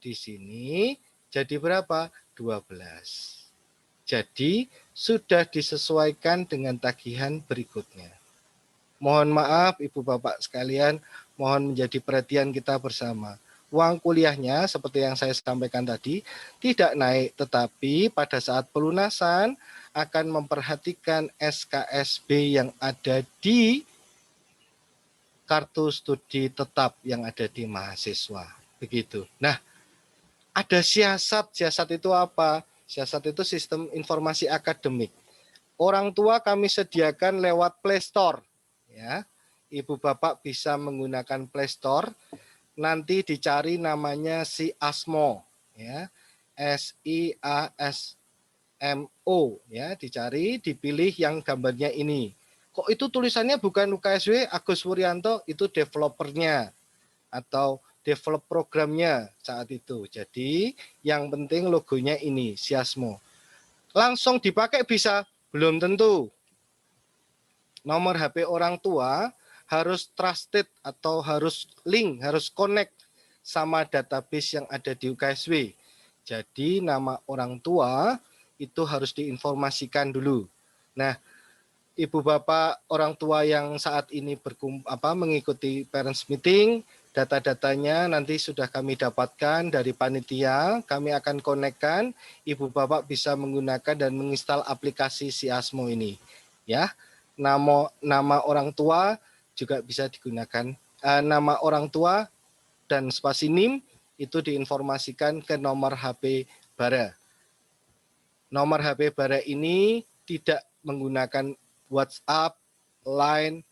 Speaker 5: Di sini jadi berapa? 12. Jadi sudah disesuaikan dengan tagihan berikutnya. Mohon maaf Ibu Bapak sekalian, mohon menjadi perhatian kita bersama. Uang kuliahnya seperti yang saya sampaikan tadi tidak naik, tetapi pada saat pelunasan akan memperhatikan SKSB yang ada di kartu studi tetap yang ada di mahasiswa. Begitu. Nah, ada siasat. Siasat itu apa? Siasat itu sistem informasi akademik. Orang tua kami sediakan lewat Play Store. Ya, Ibu Bapak bisa menggunakan Play Store. Nanti dicari namanya SIASMO, ya, SIASMO, ya, dicari, dipilih yang gambarnya ini. Kok itu tulisannya bukan UKSW Agus Wuryanto, itu developernya atau develop programnya saat itu. Jadi yang penting logonya ini, SIASMO. Langsung dipakai bisa? Belum tentu. Nomor HP orang tua harus trusted atau harus link, harus connect sama database yang ada di UKSW. Jadi nama orang tua itu harus diinformasikan dulu. Nah, Ibu Bapak orang tua yang saat ini mengikuti parents meeting, data-datanya nanti sudah kami dapatkan dari panitia, kami akan konekkan, Ibu Bapak bisa menggunakan dan menginstal aplikasi SIASMO ini. Ya, nama orang tua juga bisa digunakan. Nama orang tua dan spasi NIM itu diinformasikan ke nomor HP bara. Nomor HP bara ini tidak menggunakan WhatsApp, Line,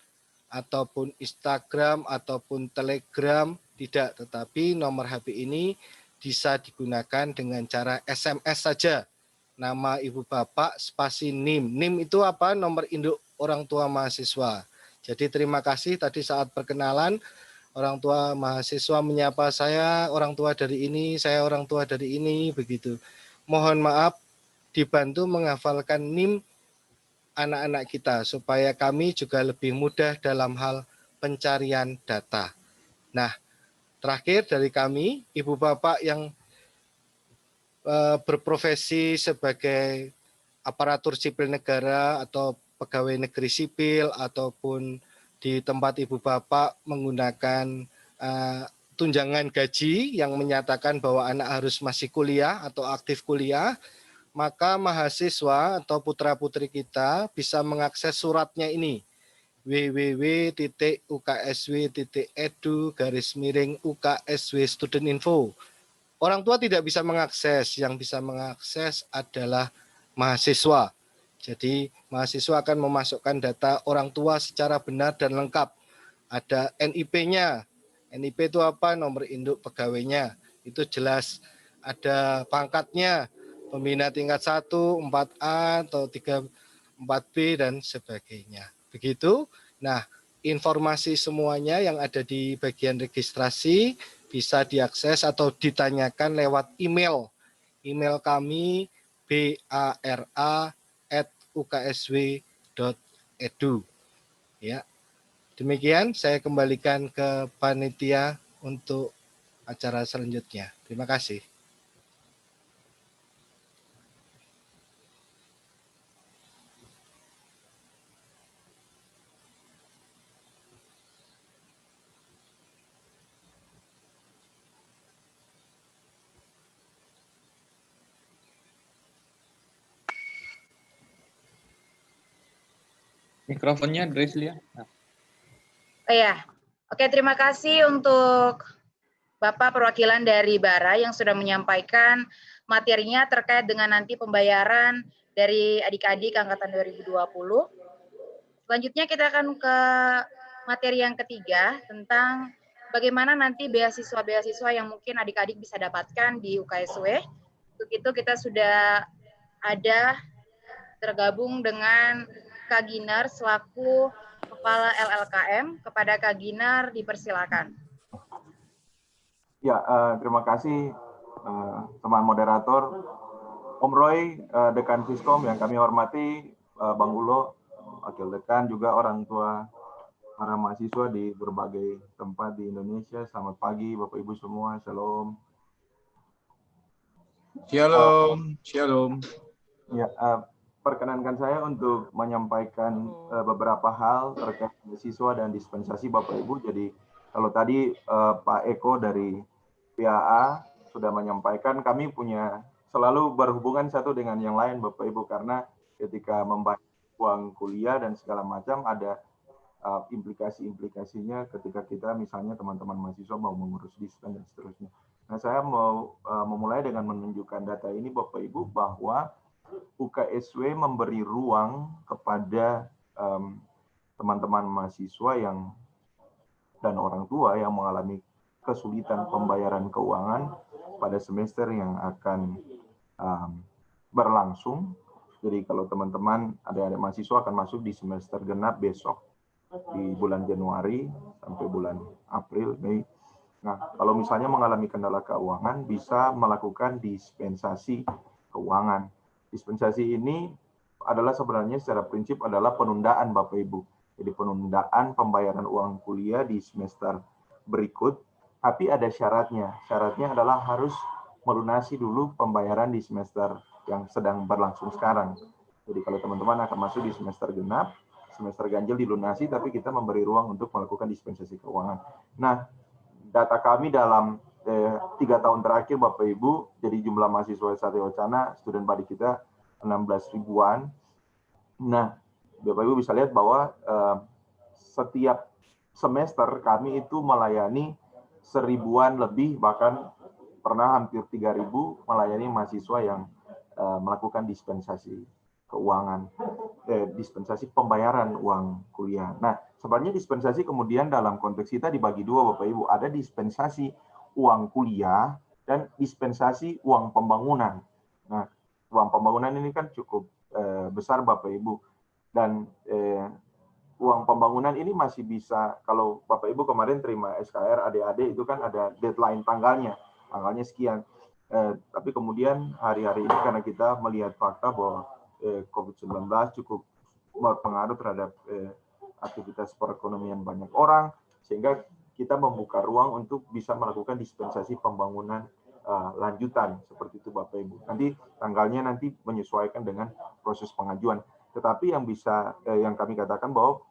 Speaker 5: ataupun Instagram, ataupun Telegram, tidak. Tetapi nomor HP ini bisa digunakan dengan cara SMS saja. Nama ibu bapak spasi NIM. NIM itu apa? Nomor induk orang tua mahasiswa. Jadi terima kasih tadi saat perkenalan, orang tua mahasiswa menyapa saya, orang tua dari ini, saya orang tua dari ini, begitu. Mohon maaf, dibantu menghafalkan NIM anak-anak kita supaya kami juga lebih mudah dalam hal pencarian data. Nah, terakhir dari kami, ibu bapak yang berprofesi sebagai aparatur sipil negara atau pegawai negeri sipil ataupun di tempat ibu bapak menggunakan tunjangan gaji yang menyatakan bahwa anak harus masih kuliah atau aktif kuliah, maka mahasiswa atau putra-putri kita bisa mengakses suratnya ini, www.uksw.edu/UKSW Student Info. Orang tua tidak bisa mengakses, yang bisa mengakses adalah mahasiswa. Jadi mahasiswa akan memasukkan data orang tua secara benar dan lengkap. Ada NIP-nya. NIP itu apa? Nomor induk pegawainya. Itu jelas. Ada pangkatnya. Pembina tingkat 1, 4A, atau 3, 4B, dan sebagainya. Begitu. Nah, informasi semuanya yang ada di bagian registrasi bisa diakses atau ditanyakan lewat email. Email kami bara@uksw.edu. Ya. Demikian saya kembalikan ke panitia untuk acara selanjutnya. Terima kasih.
Speaker 4: Mikrofonnya Dreslia.
Speaker 1: Oh ya, oke, terima kasih untuk Bapak perwakilan dari Bara yang sudah menyampaikan materinya terkait dengan nanti pembayaran dari adik-adik angkatan 2020. Selanjutnya kita akan ke materi yang ketiga tentang bagaimana nanti beasiswa-beasiswa yang mungkin adik-adik bisa dapatkan di UKSW. Untuk itu kita sudah ada tergabung dengan Kak Ginar selaku Kepala LLKM. Kepada Kak Ginar dipersilakan.
Speaker 6: Ya, terima kasih teman moderator, Om Roy, Dekan Fiskom yang kami hormati, Bang Ulo, Wakil Dekan, juga orang tua para mahasiswa di berbagai tempat di Indonesia. Selamat pagi Bapak Ibu semua, Shalom.
Speaker 3: Shalom, shalom.
Speaker 6: Ya, perkenankan saya untuk menyampaikan beberapa hal terkait mahasiswa dan dispensasi Bapak Ibu. Jadi kalau tadi Pak Eko dari PAA sudah menyampaikan, kami punya selalu berhubungan satu dengan yang lain Bapak Ibu, karena ketika membayar uang kuliah dan segala macam ada implikasi-implikasinya ketika kita misalnya teman-teman mahasiswa mau mengurus dispen dan seterusnya. Nah, saya mau memulai dengan menunjukkan data ini Bapak Ibu, bahwa UKSW memberi ruang kepada teman-teman mahasiswa dan orang tua yang mengalami kesulitan pembayaran keuangan pada semester yang akan berlangsung. Jadi kalau teman-teman adik-adik mahasiswa akan masuk di semester genap besok di bulan Januari sampai bulan April, Mei. Nah, kalau misalnya mengalami kendala keuangan, bisa melakukan dispensasi keuangan. Dispensasi ini adalah sebenarnya secara prinsip adalah penundaan Bapak Ibu. Jadi penundaan pembayaran uang kuliah di semester berikut, tapi ada syaratnya. Syaratnya adalah harus melunasi dulu pembayaran di semester yang sedang berlangsung sekarang. Jadi kalau teman-teman akan masuk di semester genap, semester ganjil dilunasi, tapi kita memberi ruang untuk melakukan dispensasi keuangan. Nah, data kami dalam 3 tahun terakhir Bapak Ibu, jadi jumlah mahasiswa Satya Wacana, student body kita 16 ribuan. Nah, Bapak Ibu bisa lihat bahwa setiap semester kami itu melayani 1000-an lebih, bahkan pernah hampir 3.000 melayani mahasiswa yang melakukan dispensasi keuangan, dispensasi pembayaran uang kuliah. Nah, sebenarnya dispensasi kemudian dalam konteks kita dibagi dua, Bapak Ibu. Ada dispensasi uang kuliah dan dispensasi uang pembangunan. Nah, uang pembangunan ini kan cukup besar, Bapak Ibu. Dan uang pembangunan ini masih bisa, kalau Bapak Ibu kemarin terima SKR adik-adik itu kan ada deadline tanggalnya sekian. Tapi kemudian hari-hari ini karena kita melihat fakta bahwa COVID-19 cukup berpengaruh terhadap aktivitas perekonomian banyak orang, sehingga kita membuka ruang untuk bisa melakukan dispensasi pembangunan lanjutan seperti itu, Bapak Ibu. Nanti tanggalnya nanti menyesuaikan dengan proses pengajuan. Tetapi yang bisa yang kami katakan bahwa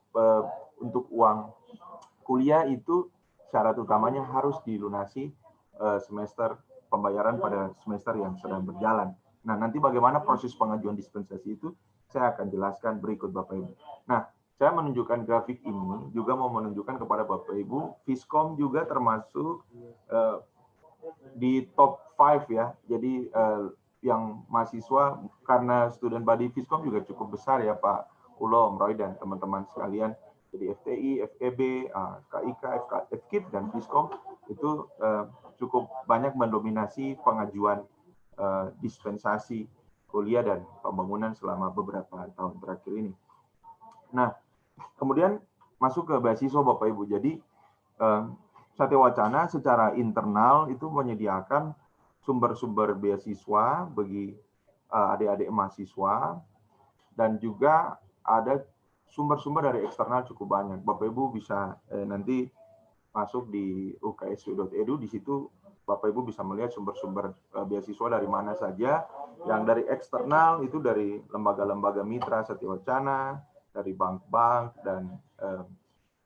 Speaker 6: untuk uang kuliah itu syarat utamanya harus dilunasi semester pembayaran pada semester yang sedang berjalan. Nah, nanti bagaimana proses pengajuan dispensasi itu saya akan jelaskan berikut, Bapak Ibu. Nah, saya menunjukkan grafik ini juga mau menunjukkan kepada Bapak Ibu, Fiskom juga termasuk di top 5 ya. Jadi yang mahasiswa, karena student body Fiskom juga cukup besar ya Pak Ulo, Om Roy, dan teman-teman sekalian. Jadi FTI, FEB, KIK, FKIP, dan Fiskom itu cukup banyak mendominasi pengajuan dispensasi kuliah dan pembangunan selama beberapa tahun terakhir ini. Nah, kemudian masuk ke beasiswa, Bapak Ibu. Jadi Satya Wacana secara internal itu menyediakan sumber-sumber beasiswa bagi adik-adik mahasiswa, dan juga ada sumber-sumber dari eksternal cukup banyak. Bapak Ibu bisa nanti masuk di uksw.edu, di situ Bapak Ibu bisa melihat sumber-sumber beasiswa dari mana saja. Yang dari eksternal itu dari lembaga-lembaga mitra Satya Wacana, dari bank-bank, dan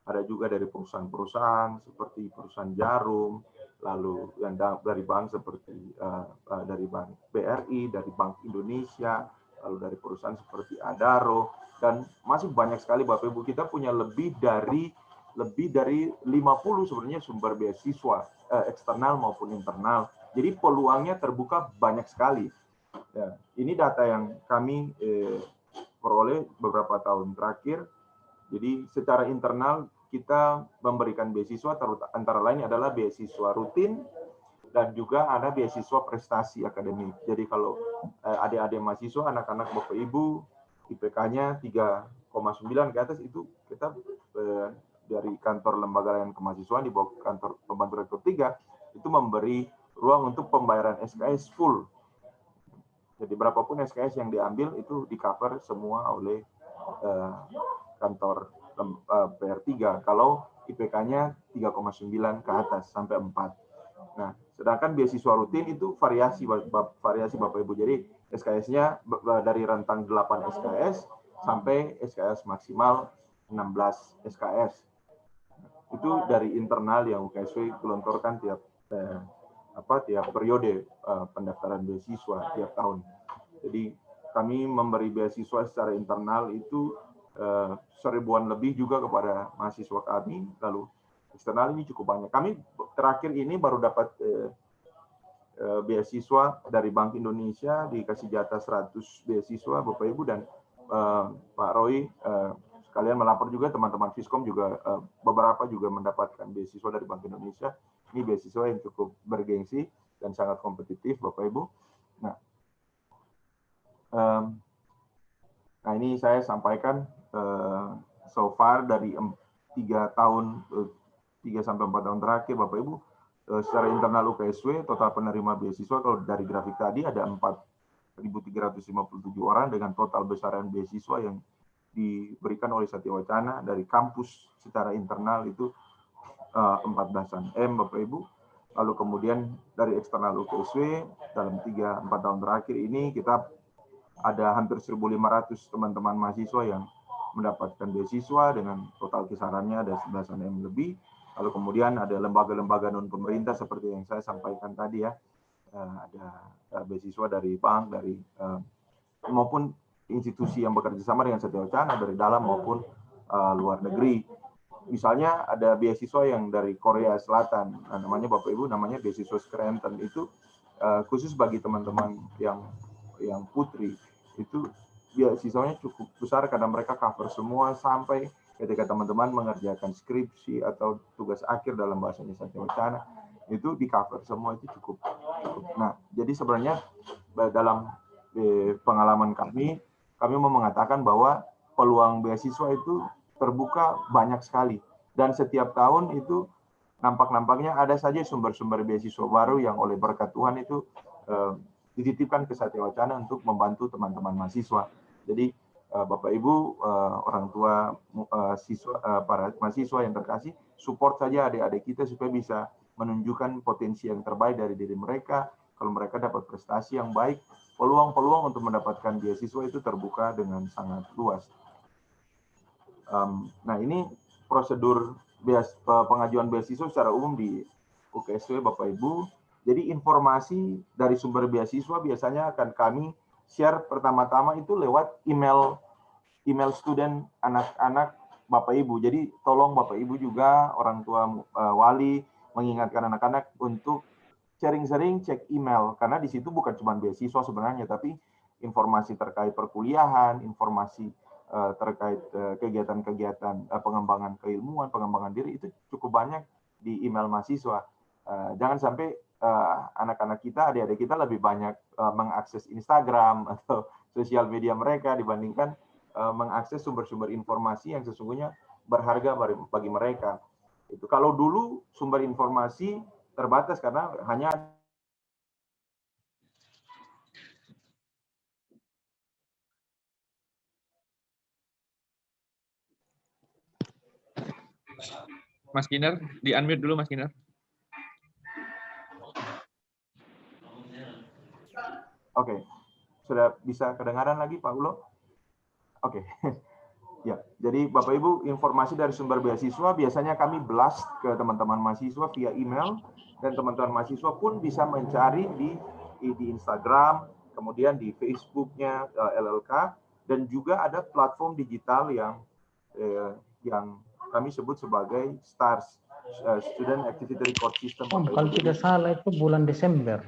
Speaker 6: ada juga dari perusahaan-perusahaan seperti perusahaan Jarum, lalu yang dari bank seperti dari Bank BRI, dari Bank Indonesia, lalu dari perusahaan seperti Adaro, dan masih banyak sekali, Bapak Ibu. Kita punya lebih dari 50 sebenarnya sumber beasiswa eksternal maupun internal. Jadi peluangnya terbuka banyak sekali. Ya, ini data yang kami peroleh beberapa tahun terakhir. Jadi secara internal kita memberikan beasiswa, antara lain adalah beasiswa rutin dan juga ada beasiswa prestasi akademik. Jadi kalau adik-adik mahasiswa, anak-anak Bapak Ibu, IPK-nya 3,9 ke atas, itu kita dari kantor lembaga layanan kemahasiswaan di bawah kantor pembantu rektor 3 itu memberi ruang untuk pembayaran SKS full. Jadi berapapun SKS yang diambil itu di cover semua oleh kantor PR3 kalau IPK-nya 3,9 ke atas sampai 4. Nah, sedangkan beasiswa rutin itu variasi Bapak Ibu. Jadi SKS-nya dari rentang 8 SKS sampai SKS maksimal 16 SKS. Itu dari internal yang UKSW gelontorkan tiap periode pendaftaran beasiswa tiap tahun. Jadi kami memberi beasiswa secara internal itu 1000-an lebih juga kepada mahasiswa kami, lalu eksternal ini cukup banyak. Kami terakhir ini baru dapat beasiswa dari Bank Indonesia, dikasih jatah 100 beasiswa, Bapak Ibu, dan Pak Roy sekalian melapor juga, teman-teman Fiskom juga beberapa juga mendapatkan beasiswa dari Bank Indonesia. Ini beasiswa yang cukup bergengsi dan sangat kompetitif, Bapak Ibu. Nah, ini saya sampaikan so far dari 3 sampai 4 tahun terakhir, Bapak Ibu, secara internal UKSW total penerima beasiswa kalau dari grafik tadi ada 4.357 orang dengan total besaran beasiswa yang diberikan oleh Satya Wacana dari kampus secara internal itu 14-an M, Bapak Ibu. Lalu kemudian dari eksternal UKSW dalam 3-4 tahun terakhir ini kita ada hampir 1.500 teman-teman mahasiswa yang mendapatkan beasiswa dengan total kisarannya ada 11 M lebih. Lalu kemudian ada lembaga-lembaga non-pemerintah seperti yang saya sampaikan tadi ya. Ada beasiswa dari bank, dari maupun institusi yang bekerja sama dengan Satya Wacana dari dalam maupun luar negeri. misalnya ada beasiswa yang dari Korea Selatan, nah, namanya Bapak Ibu namanya beasiswa Scranton, itu khusus bagi teman-teman yang putri, itu beasiswanya cukup besar karena mereka cover semua sampai ketika teman-teman mengerjakan skripsi atau tugas akhir dalam bahasa Indonesia Wacana, itu di cover semua, itu cukup. Nah, jadi sebenarnya dalam pengalaman kami mau mengatakan bahwa peluang beasiswa itu terbuka banyak sekali, dan setiap tahun itu nampaknya ada saja sumber-sumber beasiswa baru yang oleh berkat Tuhan itu dititipkan ke Satya Wacana untuk membantu teman-teman mahasiswa. Jadi Bapak Ibu, orang tua para mahasiswa yang terkasih, support saja adik-adik kita supaya bisa menunjukkan potensi yang terbaik dari diri mereka. Kalau mereka dapat prestasi yang baik, peluang-peluang untuk mendapatkan beasiswa itu terbuka dengan sangat luas. Nah, ini prosedur pengajuan beasiswa secara umum di UKSW, Bapak Ibu. Jadi informasi dari sumber beasiswa biasanya akan kami share pertama-tama itu lewat email student anak-anak Bapak Ibu. Jadi tolong Bapak Ibu juga orang tua wali mengingatkan anak-anak untuk sering-sering cek email, karena di situ bukan cuma beasiswa sebenarnya, tapi informasi terkait perkuliahan, informasi terkait kegiatan-kegiatan pengembangan keilmuan, pengembangan diri, itu cukup banyak di email mahasiswa. Jangan sampai anak-anak kita, adik-adik kita lebih banyak mengakses Instagram atau sosial media mereka dibandingkan mengakses sumber-sumber informasi yang sesungguhnya berharga bagi mereka. Itu kalau dulu sumber informasi terbatas karena hanya
Speaker 4: Mas Ginar, di-unmute dulu Mas Ginar.
Speaker 6: Oke. Sudah bisa kedengaran lagi Pak Ulo? Oke. Ya, jadi Bapak Ibu, informasi dari sumber beasiswa biasanya kami blast ke teman-teman mahasiswa via email, dan teman-teman mahasiswa pun bisa mencari di Instagram, kemudian di Facebook-nya LLK, dan juga ada platform digital yang kami sebut sebagai STARS, Student Activity Record System.
Speaker 7: Kalau tidak salah itu bulan Desember.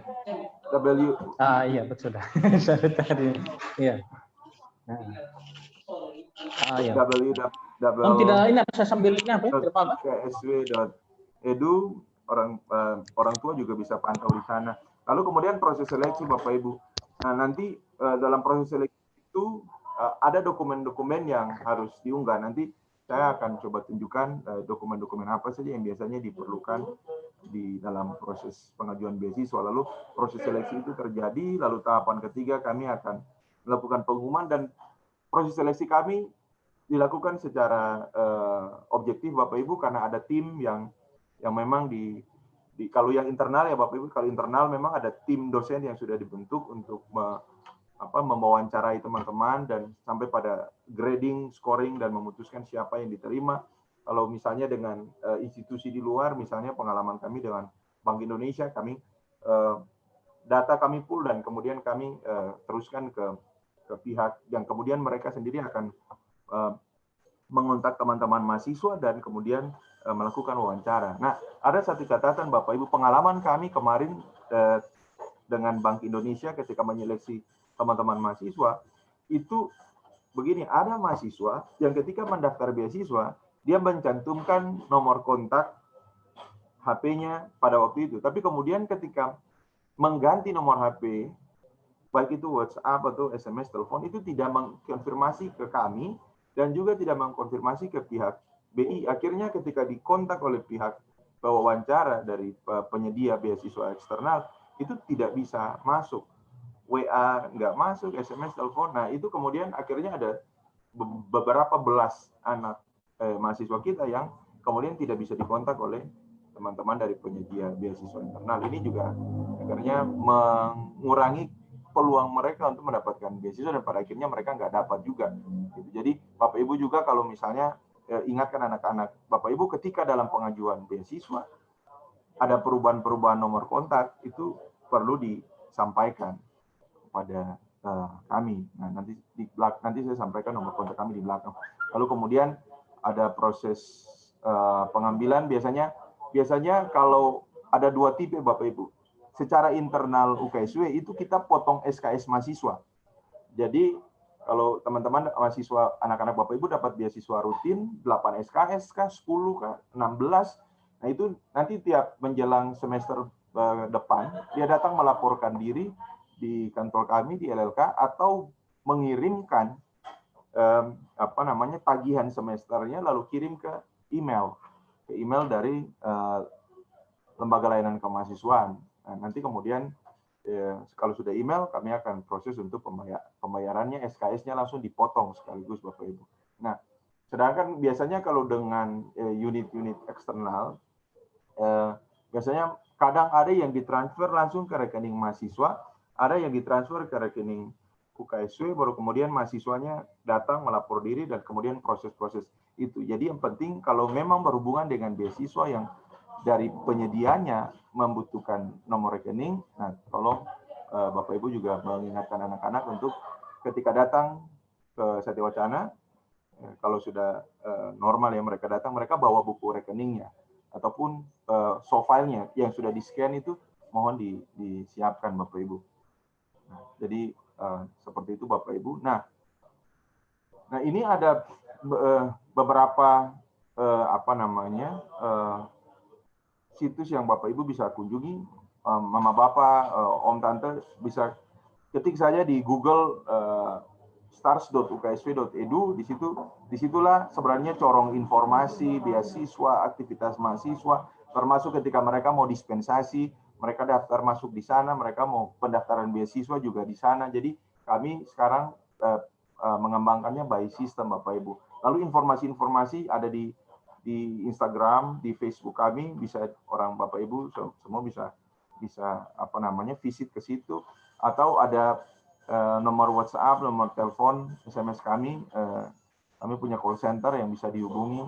Speaker 7: Iya betul sudah. Saya tadi. Iya. Iya. Tidak ini saya sambil ini apa?
Speaker 6: KSW.edu, orang tua juga bisa pantau di sana. Lalu kemudian proses seleksi Bapak Ibu. Nah, nanti dalam proses seleksi itu ada dokumen-dokumen yang harus diunggah. Nanti saya akan coba tunjukkan dokumen-dokumen apa saja yang biasanya diperlukan di dalam proses pengajuan beasiswa. Lalu proses seleksi itu terjadi, lalu tahapan ketiga kami akan melakukan pengumuman, dan proses seleksi kami dilakukan secara objektif Bapak Ibu, karena ada tim yang memang kalau yang internal ya Bapak Ibu, kalau internal memang ada tim dosen yang sudah dibentuk untuk mewawancarai teman-teman dan sampai pada grading, scoring, dan memutuskan siapa yang diterima. Kalau misalnya dengan institusi di luar, misalnya pengalaman kami dengan Bank Indonesia, data kami pool dan kemudian kami teruskan ke pihak yang kemudian mereka sendiri akan mengontak teman-teman mahasiswa dan kemudian melakukan wawancara. Nah, ada satu catatan Bapak Ibu, pengalaman kami kemarin dengan Bank Indonesia ketika menyeleksi teman-teman mahasiswa, itu begini, ada mahasiswa yang ketika mendaftar beasiswa, dia mencantumkan nomor kontak HP-nya pada waktu itu. Tapi kemudian ketika mengganti nomor HP, baik itu WhatsApp atau SMS, telepon, itu tidak mengkonfirmasi ke kami dan juga tidak mengkonfirmasi ke pihak BI. Akhirnya ketika dikontak oleh pihak pewawancara dari penyedia beasiswa eksternal, itu tidak bisa masuk. WA nggak masuk, SMS, telepon. Nah, itu kemudian akhirnya ada beberapa belas anak mahasiswa kita yang kemudian tidak bisa dikontak oleh teman-teman dari penyedia beasiswa internal. Ini juga akhirnya mengurangi peluang mereka untuk mendapatkan beasiswa, dan pada akhirnya mereka nggak dapat juga. Jadi Bapak Ibu juga kalau misalnya ingatkan anak-anak Bapak Ibu ketika dalam pengajuan beasiswa ada perubahan-perubahan nomor kontak, itu perlu disampaikan kepada kami. Nah, nanti saya sampaikan nomor kontak kami di belakang. Lalu kemudian ada proses pengambilan biasanya kalau ada 2 tipe Bapak Ibu. Secara internal UKSW itu kita potong SKS mahasiswa. Jadi kalau teman-teman mahasiswa anak-anak Bapak Ibu dapat beasiswa rutin 8 SKS kah, 10 kah, 16. Nah itu nanti tiap menjelang semester depan dia datang melaporkan diri di kantor kami di LLK atau mengirimkan tagihan semesternya lalu kirim ke email dari lembaga layanan kemahasiswaan. Nah, nanti kemudian kalau sudah email kami akan proses untuk pembayarannya, SKS-nya langsung dipotong sekaligus Bapak Ibu. Nah, sedangkan biasanya kalau dengan unit-unit eksternal biasanya kadang ada yang ditransfer langsung ke rekening mahasiswa, ada yang ditransfer ke rekening UKSW, baru kemudian mahasiswanya datang melapor diri dan kemudian proses-proses itu. Jadi yang penting kalau memang berhubungan dengan beasiswa yang dari penyedianya membutuhkan nomor rekening, nah tolong Bapak Ibu juga mengingatkan anak-anak untuk ketika datang ke Satya Wacana, kalau sudah normal ya mereka datang, mereka bawa buku rekeningnya ataupun soft file-nya yang sudah di-scan itu mohon disiapkan Bapak Ibu. Nah, jadi seperti itu Bapak Ibu. Nah ini ada beberapa situs yang Bapak Ibu bisa kunjungi, Mama Bapak, Om Tante bisa ketik saja di Google stars.uksw.edu. Disitulah sebenarnya corong informasi beasiswa, aktivitas mahasiswa, termasuk ketika mereka mau dispensasi, mereka daftar masuk di sana, mereka mau pendaftaran beasiswa juga di sana. Jadi kami sekarang mengembangkannya by system Bapak Ibu. Lalu informasi-informasi ada di Instagram, di Facebook kami, bisa orang Bapak Ibu semua bisa visit ke situ, atau ada nomor WhatsApp, nomor telepon, SMS kami punya call center yang bisa dihubungi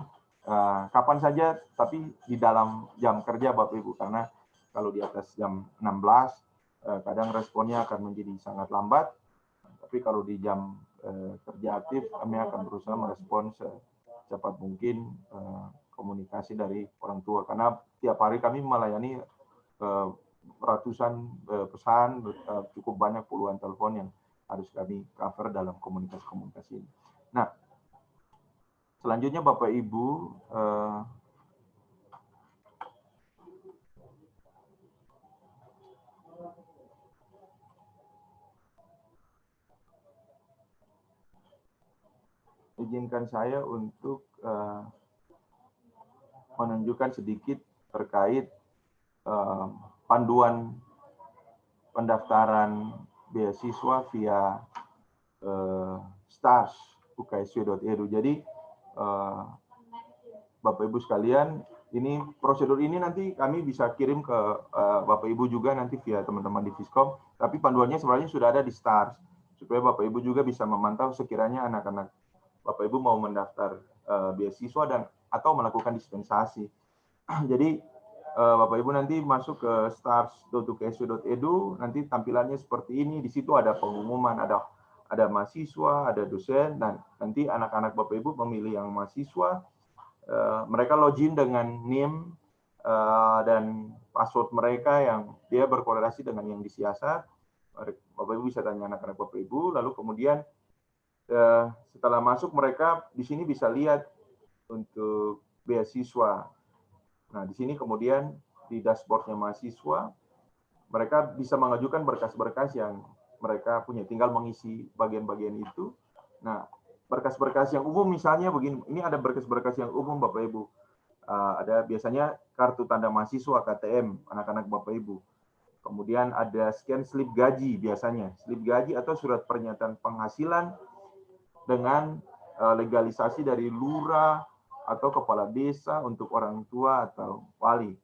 Speaker 6: kapan saja, tapi di dalam jam kerja Bapak Ibu, karena kalau di atas jam 16 kadang responnya akan menjadi sangat lambat, tapi kalau di jam kerja aktif kami akan berusaha merespons secepat mungkin komunikasi dari orang tua, karena tiap hari kami melayani ratusan pesan, cukup banyak puluhan telepon yang harus kami cover dalam komunikasi ini. Nah, selanjutnya Bapak Ibu, izinkan saya untuk menunjukkan sedikit terkait panduan pendaftaran beasiswa via stars.uksw.edu. Jadi Bapak Ibu sekalian, ini prosedur ini nanti kami bisa kirim ke Bapak Ibu juga nanti via teman-teman di Fiskom, tapi panduannya sebenarnya sudah ada di Stars, supaya Bapak Ibu juga bisa memantau sekiranya anak-anak Bapak Ibu mau mendaftar beasiswa dan atau melakukan dispensasi. Jadi Bapak Ibu nanti masuk ke stars.uksw.edu, nanti tampilannya seperti ini. Di situ ada pengumuman, ada mahasiswa, ada dosen, dan nanti anak-anak Bapak Ibu memilih yang mahasiswa. Mereka login dengan NIM dan password mereka yang dia berkorelasi dengan yang disiasat. Bapak Ibu bisa tanya anak-anak Bapak Ibu, lalu kemudian setelah masuk mereka di sini bisa lihat untuk beasiswa. Nah, di sini kemudian di dashboardnya mahasiswa, mereka bisa mengajukan berkas-berkas yang mereka punya, tinggal mengisi bagian-bagian itu. Nah, berkas-berkas yang umum misalnya begini, ini ada berkas-berkas yang umum Bapak Ibu. Ada biasanya kartu tanda mahasiswa KTM anak-anak Bapak Ibu. Kemudian ada scan slip gaji biasanya, slip gaji atau surat pernyataan penghasilan dengan legalisasi dari lurah atau kepala desa untuk orang tua atau wali.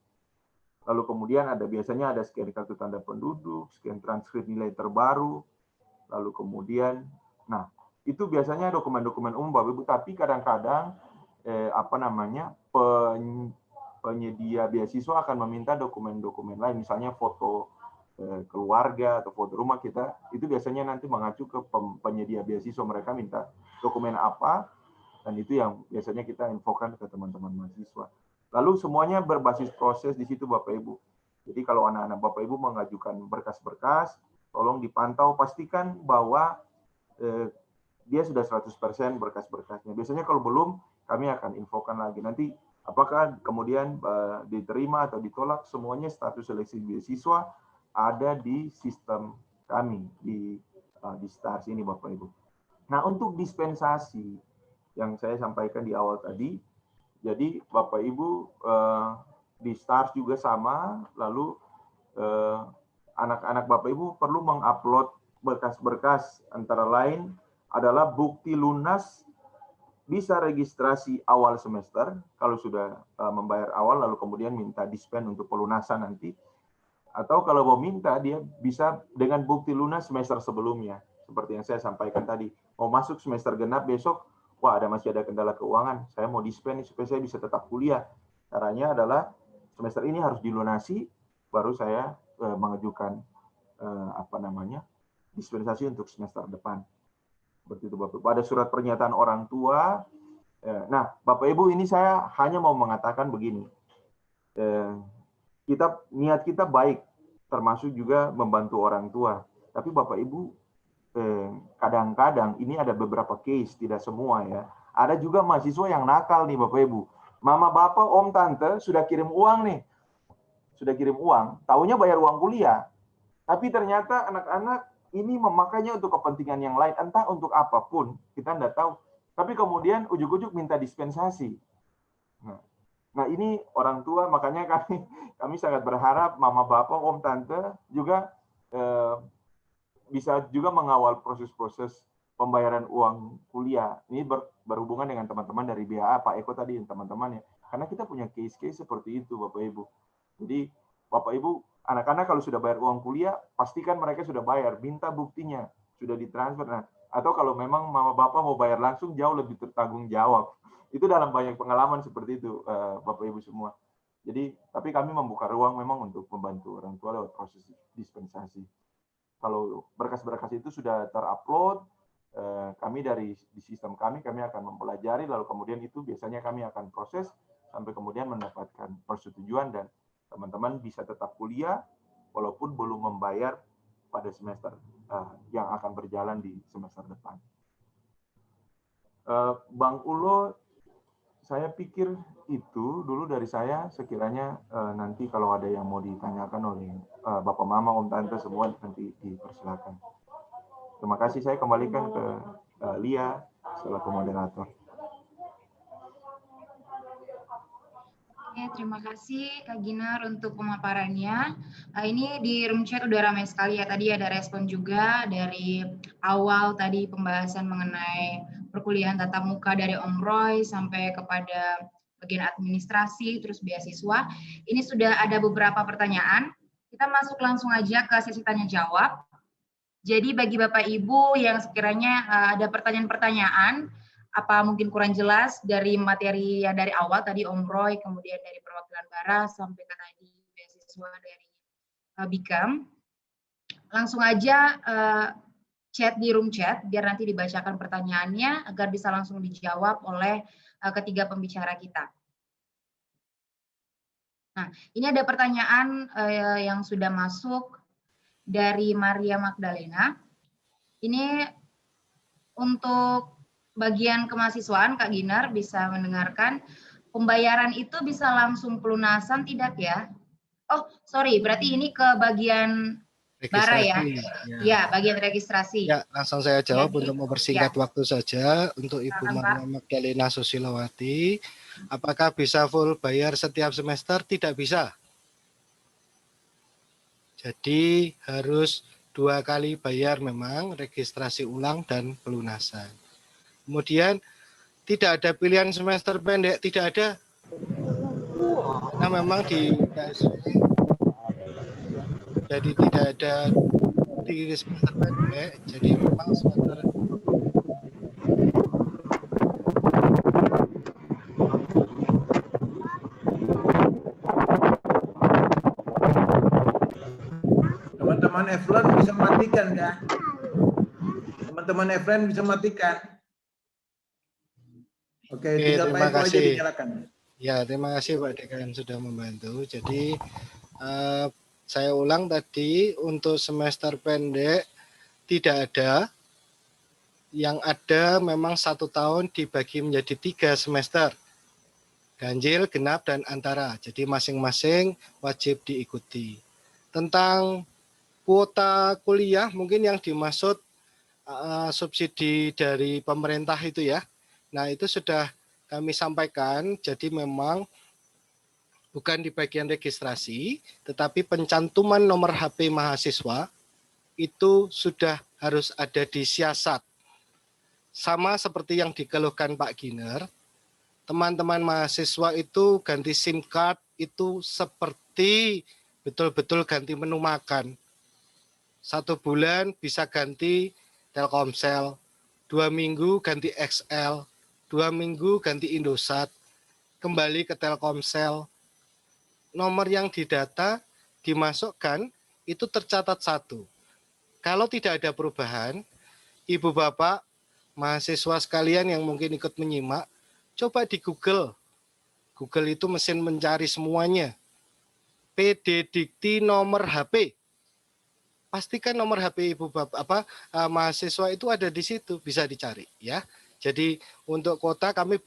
Speaker 6: Lalu kemudian biasanya ada scan kartu tanda penduduk, scan transkrip nilai terbaru, lalu kemudian, nah itu biasanya dokumen-dokumen umum Bapak Ibu, tapi kadang-kadang penyedia beasiswa akan meminta dokumen-dokumen lain, misalnya foto keluarga atau foto rumah kita, itu biasanya nanti mengacu ke penyedia beasiswa, mereka minta dokumen apa, Dan itu yang biasanya kita infokan ke teman-teman mahasiswa. Lalu semuanya berbasis proses di situ Bapak Ibu. Jadi kalau anak-anak Bapak Ibu mengajukan berkas-berkas, tolong dipantau, pastikan bahwa dia sudah 100% berkas-berkasnya. Biasanya kalau belum, kami akan infokan lagi. Nanti apakah kemudian diterima atau ditolak, semuanya status seleksi beasiswa ada di sistem kami, di STARS ini Bapak Ibu. Nah untuk dispensasi, yang saya sampaikan di awal tadi, jadi Bapak Ibu di STARS juga sama, lalu anak-anak Bapak Ibu perlu mengupload berkas-berkas, antara lain adalah bukti lunas, bisa registrasi awal semester, kalau sudah membayar awal, lalu kemudian minta dispen untuk pelunasan nanti, atau kalau mau minta, dia bisa dengan bukti lunas semester sebelumnya, seperti yang saya sampaikan tadi, mau masuk semester genap besok, wah masih ada kendala keuangan, saya mau dispen supaya saya bisa tetap kuliah. Caranya adalah semester ini harus dilunasi, baru saya mengajukan dispensasi untuk semester depan. Seperti itu Bapak. Ada surat pernyataan orang tua. Nah, Bapak Ibu ini saya hanya mau mengatakan begini. Niat kita baik, termasuk juga membantu orang tua. Tapi Bapak Ibu kadang-kadang ini ada beberapa case, tidak semua ya. Ada juga mahasiswa yang nakal nih Bapak Ibu. Mama Bapak, Om Tante sudah kirim uang nih. Sudah kirim uang, taunya bayar uang kuliah. Tapi ternyata anak-anak ini memakainya untuk kepentingan yang lain, entah untuk apapun, kita tidak tahu. Tapi kemudian ujuk-ujuk minta dispensasi. Nah ini orang tua, makanya kami sangat berharap Mama Bapak, Om Tante juga bisa juga mengawal proses-proses pembayaran uang kuliah. Ini berhubungan dengan teman-teman dari BAA, Pak Eko tadi, teman-teman ya. Karena kita punya case-case seperti itu, Bapak Ibu. Jadi, Bapak Ibu, anak-anak kalau sudah bayar uang kuliah, pastikan mereka sudah bayar, minta buktinya, sudah ditransfer. Nah, atau kalau memang Mama Bapak mau bayar langsung, jauh lebih tertanggung jawab. Itu dalam banyak pengalaman seperti itu, Bapak Ibu semua. Jadi, tapi kami membuka ruang memang untuk membantu orang tua lewat proses dispensasi. Kalau berkas-berkas itu sudah terupload, kami di sistem kami akan mempelajari, lalu kemudian itu biasanya kami akan proses sampai kemudian mendapatkan persetujuan dan teman-teman bisa tetap kuliah walaupun belum membayar pada semester yang akan berjalan di semester depan. Bang Ulo, saya pikir itu dulu dari saya. Sekiranya nanti kalau ada yang mau ditanyakan oleh Bapak Mama, Om Tante semua nanti dipersilakan. Terima kasih, saya kembalikan ke Lia selaku moderator.
Speaker 1: Oke, terima kasih Kak Ginar untuk pemaparannya. Ini di room chat udah ramai sekali ya. Tadi ada respon juga dari awal tadi pembahasan mengenai perkuliahan tatap muka dari Om Roy sampai kepada bagian administrasi, terus beasiswa. Ini sudah ada beberapa pertanyaan. Kita masuk langsung aja ke sesi tanya jawab. Jadi bagi Bapak Ibu yang sekiranya ada pertanyaan-pertanyaan, apa mungkin kurang jelas dari materi yang dari awal tadi Om Roy, kemudian dari perwakilan Bara sampai ke tadi beasiswa dari Bikam, langsung aja chat di room chat biar nanti dibacakan pertanyaannya agar bisa langsung dijawab oleh ketiga pembicara kita. Nah, ini ada pertanyaan yang sudah masuk dari Maria Magdalena. Ini untuk bagian kemahasiswaan, Kak Ginar bisa mendengarkan, pembayaran itu bisa langsung pelunasan tidak ya? Oh, sorry, berarti ini ke bagian Bara ya? Ya, bagian registrasi.
Speaker 5: Ya, langsung saya jawab untuk mempersingkat waktu saja. Untuk Ibu Maria Magdalena Susilowati, apakah bisa full bayar setiap semester? Tidak bisa. Jadi harus 2 kali bayar memang, registrasi ulang dan pelunasan. Kemudian tidak ada pilihan semester pendek, tidak ada. Nah memang di jadi tidak ada di semester pendek, jadi memang semester
Speaker 3: Teman-teman Eflon bisa matikan ya. Teman-teman Eflon bisa matikan. Oke, tinggal Pak
Speaker 5: terima
Speaker 3: Eko aja
Speaker 5: kasih.
Speaker 3: dinyalakan.
Speaker 5: Ya, terima kasih Pak Dekan sudah membantu. Jadi saya ulang tadi, untuk semester pendek tidak ada. Yang ada memang 1 tahun dibagi menjadi 3 semester. Ganjil, genap, dan antara. Jadi masing-masing wajib diikuti. Tentang kuota kuliah, mungkin yang dimaksud subsidi dari pemerintah itu ya. Nah, itu sudah kami sampaikan. Jadi memang bukan di bagian registrasi, tetapi pencantuman nomor HP mahasiswa itu sudah harus ada di siasat. Sama seperti yang dikeluhkan Pak Giner, teman-teman mahasiswa itu ganti SIM card itu seperti betul-betul ganti menu makan. 1 bulan bisa ganti Telkomsel, 2 minggu ganti XL, 2 minggu ganti Indosat, kembali ke Telkomsel. Nomor yang didata dimasukkan itu tercatat 1. Kalau tidak ada perubahan, Ibu Bapak, mahasiswa sekalian yang mungkin ikut menyimak, coba di Google. Google itu mesin mencari semuanya. PD Dikti nomor HP. Pastikan nomor HP Ibu Bapak mahasiswa itu ada di situ, bisa dicari ya. Jadi untuk kuota kami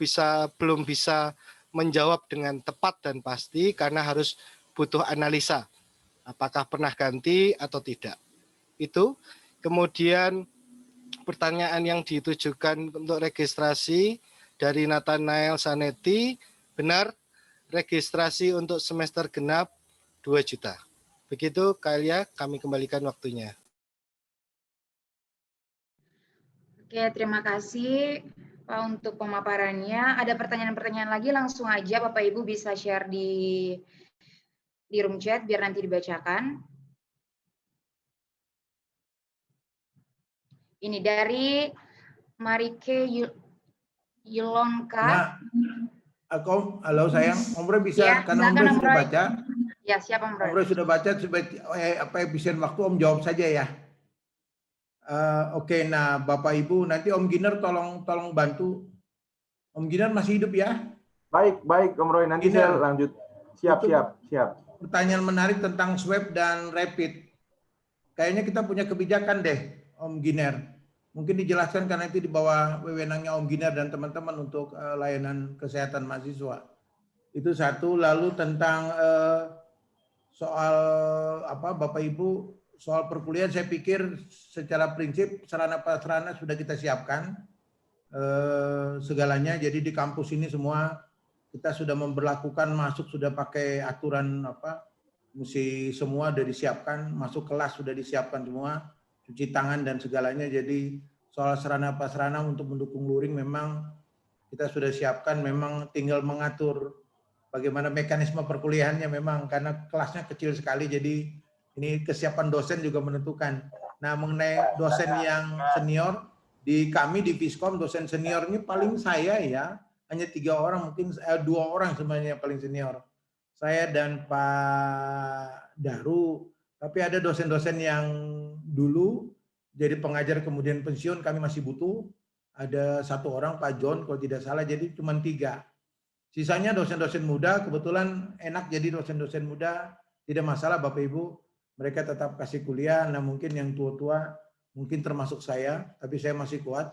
Speaker 5: belum bisa menjawab dengan tepat dan pasti karena harus butuh analisa. Apakah pernah ganti atau tidak. Itu. Kemudian pertanyaan yang ditujukan untuk registrasi dari Nathanael Sanetti, benar, registrasi untuk semester genap 2 juta. Begitu, Kailia, kami kembalikan waktunya.
Speaker 1: Oke, terima kasih Pak untuk pemaparannya. Ada pertanyaan-pertanyaan lagi, langsung aja Bapak Ibu bisa share di room chat biar nanti dibacakan. Ini dari Marike Yulongka.
Speaker 3: Nah, halo sayang, Om Roy bisa,
Speaker 1: Ya,
Speaker 3: karena Om Roy sudah baca.
Speaker 1: Ya, siap Om Roy.
Speaker 3: Om Roy sudah baca, apa efisien waktu Om jawab saja ya. Oke, nah Bapak Ibu, nanti Om Giner tolong bantu. Om Giner masih hidup ya?
Speaker 6: Baik, Om Roy, nanti
Speaker 3: Giner,
Speaker 6: saya lanjut. Siap.
Speaker 3: Pertanyaan menarik tentang swab dan rapid. Kayaknya kita punya kebijakan deh, Om Giner. Mungkin dijelaskan karena itu di bawah wewenangnya Om Giner dan teman-teman untuk layanan kesehatan mahasiswa. Itu satu. Lalu tentang soal apa Bapak Ibu, soal perkuliahan saya pikir secara prinsip sarana-prasarana sudah kita siapkan segalanya. Jadi di kampus ini semua kita sudah memberlakukan masuk sudah pakai aturan apa, mesti semua sudah disiapkan, masuk kelas sudah disiapkan semua, cuci tangan dan segalanya. Jadi soal sarana-prasarana untuk mendukung luring memang kita sudah siapkan, memang tinggal mengatur bagaimana mekanisme perkuliahannya memang karena kelasnya kecil sekali, jadi ini kesiapan dosen juga menentukan. Nah, mengenai dosen yang senior, kami di Viskom dosen seniornya paling saya ya, hanya 3 orang, mungkin 2 orang sebenarnya paling senior. Saya dan Pak Daru, tapi ada dosen-dosen yang dulu jadi pengajar kemudian pensiun, kami masih butuh. Ada 1 orang, Pak John kalau tidak salah, jadi cuma 3. Sisanya dosen-dosen muda, kebetulan enak jadi dosen-dosen muda, tidak masalah Bapak Ibu, mereka tetap kasih kuliah. Nah mungkin yang tua-tua, mungkin termasuk saya, tapi saya masih kuat,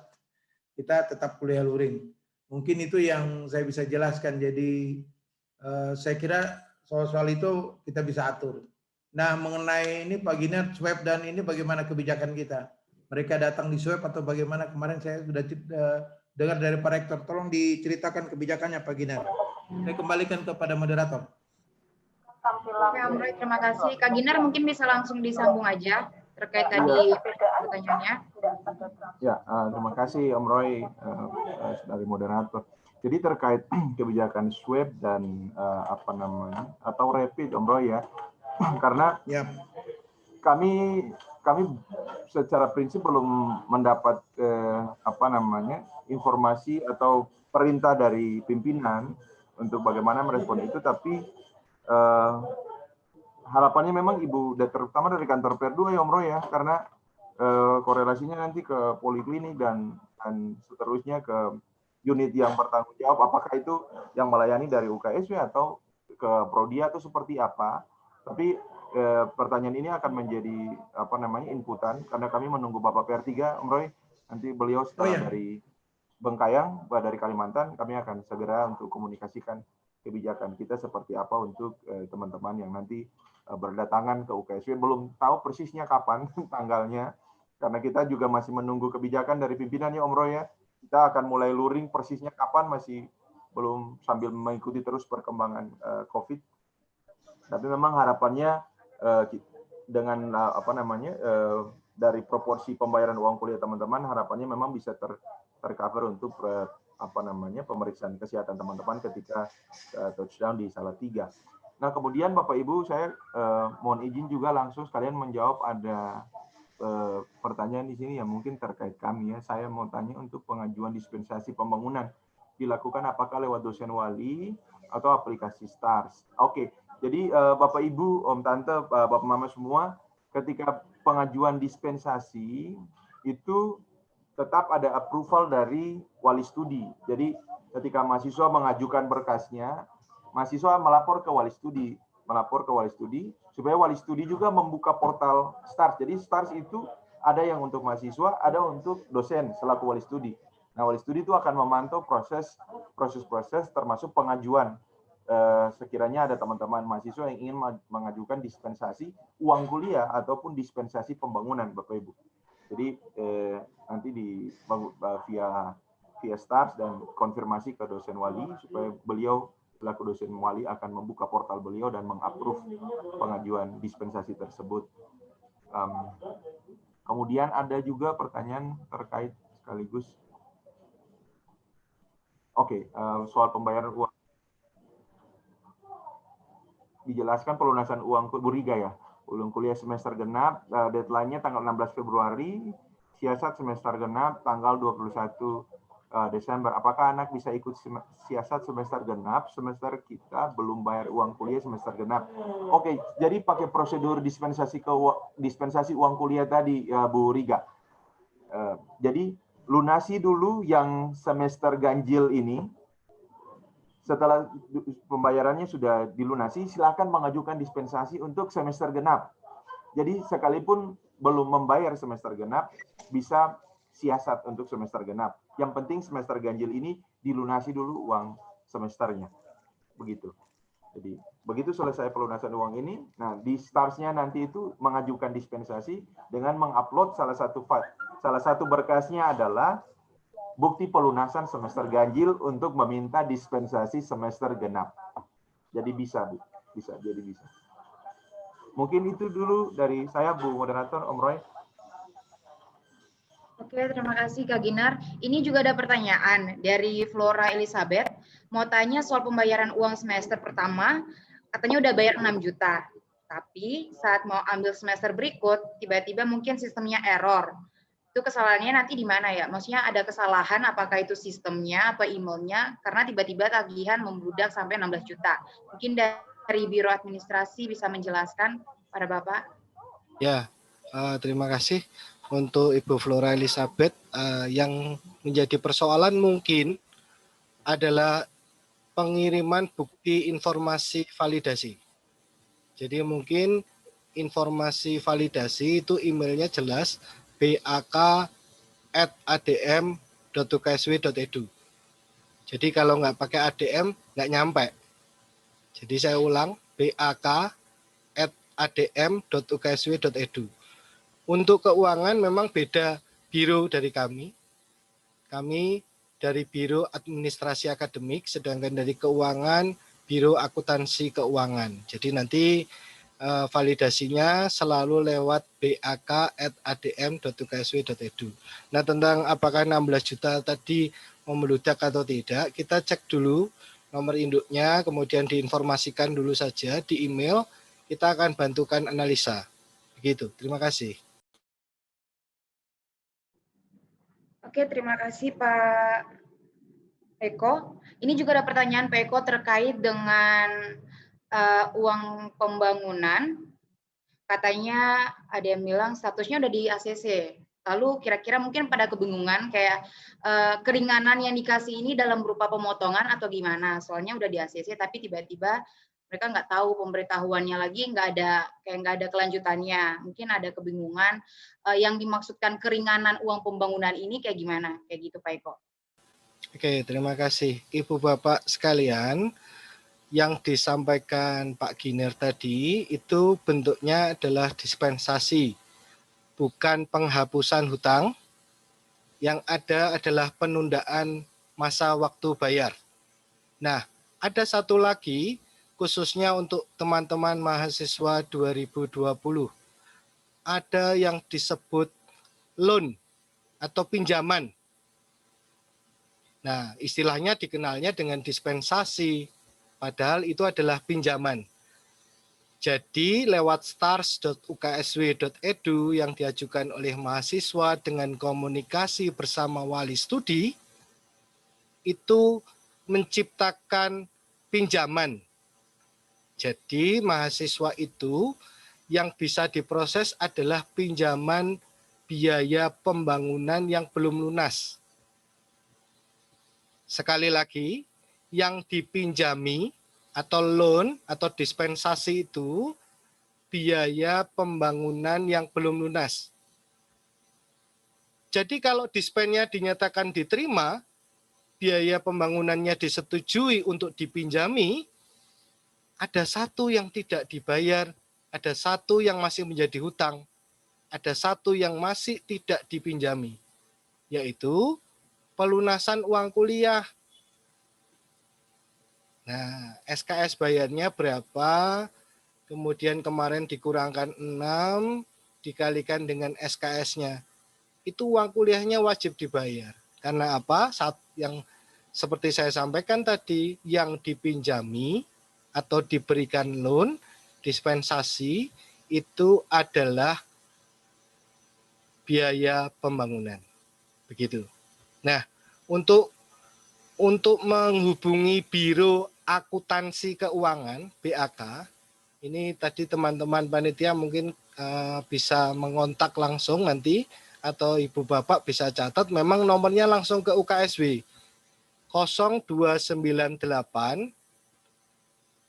Speaker 3: kita tetap kuliah luring. Mungkin itu yang saya bisa jelaskan, jadi saya kira soal-soal itu kita bisa atur. Nah mengenai ini Pak Giner, swab dan ini bagaimana kebijakan kita? Mereka datang di swab atau bagaimana? Kemarin saya sudah dengar dari Pak Rektor, tolong diceritakan kebijakannya Pak Giner. Saya kembalikan kepada moderator.
Speaker 1: Oke Om Roy, terima kasih. Kak Giner mungkin bisa langsung disambung aja terkait tadi pertanyaannya.
Speaker 6: Ya, terima kasih Om Roy dari moderator. Jadi terkait kebijakan swab dan apa namanya atau rapid Om Roy ya, karena kami secara prinsip belum mendapat apa namanya informasi atau perintah dari pimpinan untuk bagaimana merespon itu, tapi harapannya memang Ibu, terutama dari kantor Per2 ya Om Roy ya, karena korelasinya nanti ke poliklinik dan seterusnya ke unit yang bertanggung jawab, apakah itu yang melayani dari UKSW atau ke Prodia atau seperti apa. Tapi pertanyaan ini akan menjadi inputan karena kami menunggu Bapak PR3, Om Roy. Nanti beliau setelah dari Bengkayang, dari Kalimantan, kami akan segera untuk komunikasikan kebijakan kita seperti apa untuk teman-teman yang nanti berdatangan ke UKSW. Belum tahu persisnya kapan tanggalnya, karena kita juga masih menunggu kebijakan dari pimpinan ya Om Roy ya. Kita akan mulai luring persisnya kapan, masih belum, sambil mengikuti terus perkembangan COVID. Tapi memang harapannya dengan dari proporsi pembayaran uang kuliah teman-teman, harapannya memang bisa tercover untuk pemeriksaan kesehatan teman-teman ketika touchdown di Salatiga. Nah, kemudian Bapak Ibu, saya mohon izin juga langsung sekalian menjawab ada pertanyaan di sini yang mungkin terkait kami ya. Saya mau tanya untuk pengajuan dispensasi pembangunan dilakukan apakah lewat dosen wali atau aplikasi STARS? Oke. Jadi Bapak Ibu, Om Tante, Bapak Mama semua, ketika pengajuan dispensasi itu tetap ada approval dari wali studi. Jadi ketika mahasiswa mengajukan berkasnya, mahasiswa melapor ke wali studi, supaya wali studi juga membuka portal STARS. Jadi STARS itu ada yang untuk mahasiswa, ada untuk dosen selaku wali studi. Nah, wali studi itu akan memantau proses termasuk pengajuan. Sekiranya ada teman-teman mahasiswa yang ingin mengajukan dispensasi uang kuliah ataupun dispensasi pembangunan, Bapak Ibu. Jadi nanti via STARS dan konfirmasi ke dosen wali supaya beliau selaku dosen wali akan membuka portal beliau dan mengapprove pengajuan dispensasi tersebut. Kemudian ada juga pertanyaan terkait sekaligus. Oke, soal pembayaran uang. Dijelaskan pelunasan uang Buriga ya, uang kuliah semester genap, deadline-nya tanggal 16 Februari, siasat semester genap tanggal 21 Desember. Apakah anak bisa ikut siasat semester genap? Semester kita belum bayar uang kuliah semester genap. Oke, jadi pakai prosedur dispensasi uang kuliah tadi, Bu Riga. Jadi lunasi dulu yang semester ganjil ini. Setelah pembayarannya sudah dilunasi, silakan mengajukan dispensasi untuk semester genap. Jadi sekalipun belum membayar semester genap, bisa siasat untuk semester genap. Yang penting semester ganjil ini dilunasi dulu uang semesternya. Begitu. Jadi begitu selesai pelunasan uang ini, nah di STARS-nya nanti itu mengajukan dispensasi dengan mengupload salah satu berkasnya adalah bukti pelunasan semester ganjil untuk meminta dispensasi semester genap. Jadi bisa, Bu. Bisa. Mungkin itu dulu dari saya, Bu Moderator, Om Roy.
Speaker 1: Oke, terima kasih Kak Ginar. Ini juga ada pertanyaan dari Flora Elizabeth. Mau tanya soal pembayaran uang semester pertama, katanya udah bayar 6 juta. Tapi saat mau ambil semester berikut, tiba-tiba mungkin sistemnya error. Itu kesalahannya nanti di mana ya? Maksudnya ada kesalahan, apakah itu sistemnya atau emailnya? Karena tiba-tiba tagihan membludak sampai 16 juta. Mungkin dari Biro Administrasi bisa menjelaskan pada Bapak.
Speaker 5: Ya, terima kasih untuk Ibu Flora Elizabeth. Yang menjadi persoalan mungkin adalah pengiriman bukti informasi validasi. Jadi mungkin informasi validasi itu emailnya jelas bak@adm.uksw.edu. Jadi kalau nggak pakai ADM nggak nyampe. Jadi saya ulang, bak@adm.uksw.edu. Untuk keuangan memang beda biro dari kami. Kami dari Biro Administrasi Akademik, sedangkan dari keuangan Biro Akuntansi Keuangan. Jadi nanti validasinya selalu lewat bak@adm.uksw.edu. Nah, tentang apakah 16 juta tadi membludak atau tidak, kita cek dulu nomor induknya, kemudian diinformasikan dulu saja di email, kita akan bantukan analisa. Begitu, terima kasih.
Speaker 1: Oke, terima kasih Pak Eko. Ini juga ada pertanyaan Pak Eko terkait dengan uang pembangunan. Katanya ada yang bilang statusnya udah di ACC, Lalu kira-kira mungkin pada kebingungan kayak keringanan yang dikasih ini dalam berupa pemotongan atau gimana? Soalnya udah di ACC tapi tiba-tiba mereka nggak tahu pemberitahuannya lagi, nggak ada kelanjutannya. Mungkin ada kebingungan yang dimaksudkan keringanan uang pembangunan ini kayak gimana? Kayak gitu Pak Eko.
Speaker 5: Oke, terima kasih Ibu Bapak sekalian. Yang disampaikan Pak Giner tadi itu bentuknya adalah dispensasi, bukan penghapusan hutang. Yang ada adalah penundaan masa waktu bayar. Nah, ada satu lagi khususnya untuk teman-teman mahasiswa 2020. Ada yang disebut loan atau pinjaman. Nah, istilahnya dikenalnya dengan dispensasi, padahal itu adalah pinjaman. Jadi lewat stars.uksw.edu yang diajukan oleh mahasiswa dengan komunikasi bersama wali studi, itu menciptakan pinjaman. Jadi mahasiswa itu yang bisa diproses adalah pinjaman biaya pembangunan yang belum lunas. Sekali lagi, yang dipinjami atau loan atau dispensasi itu biaya pembangunan yang belum lunas. Jadi kalau dispennya dinyatakan diterima, biaya pembangunannya disetujui untuk dipinjami, ada satu yang tidak dibayar, ada satu yang masih menjadi hutang, ada satu yang masih tidak dipinjami, yaitu pelunasan uang kuliah. Nah, SKS bayarnya berapa, kemudian kemarin dikurangkan 6, dikalikan dengan SKS-nya. Itu uang kuliahnya wajib dibayar. Karena apa? Saat yang seperti saya sampaikan tadi, yang dipinjami atau diberikan loan, dispensasi, itu adalah biaya pembangunan. Begitu. Nah, untuk menghubungi Biro Akuntansi Keuangan BAK, ini tadi teman-teman panitia mungkin bisa mengontak langsung nanti, atau Ibu Bapak bisa catat, memang nomornya langsung ke UKSW 0298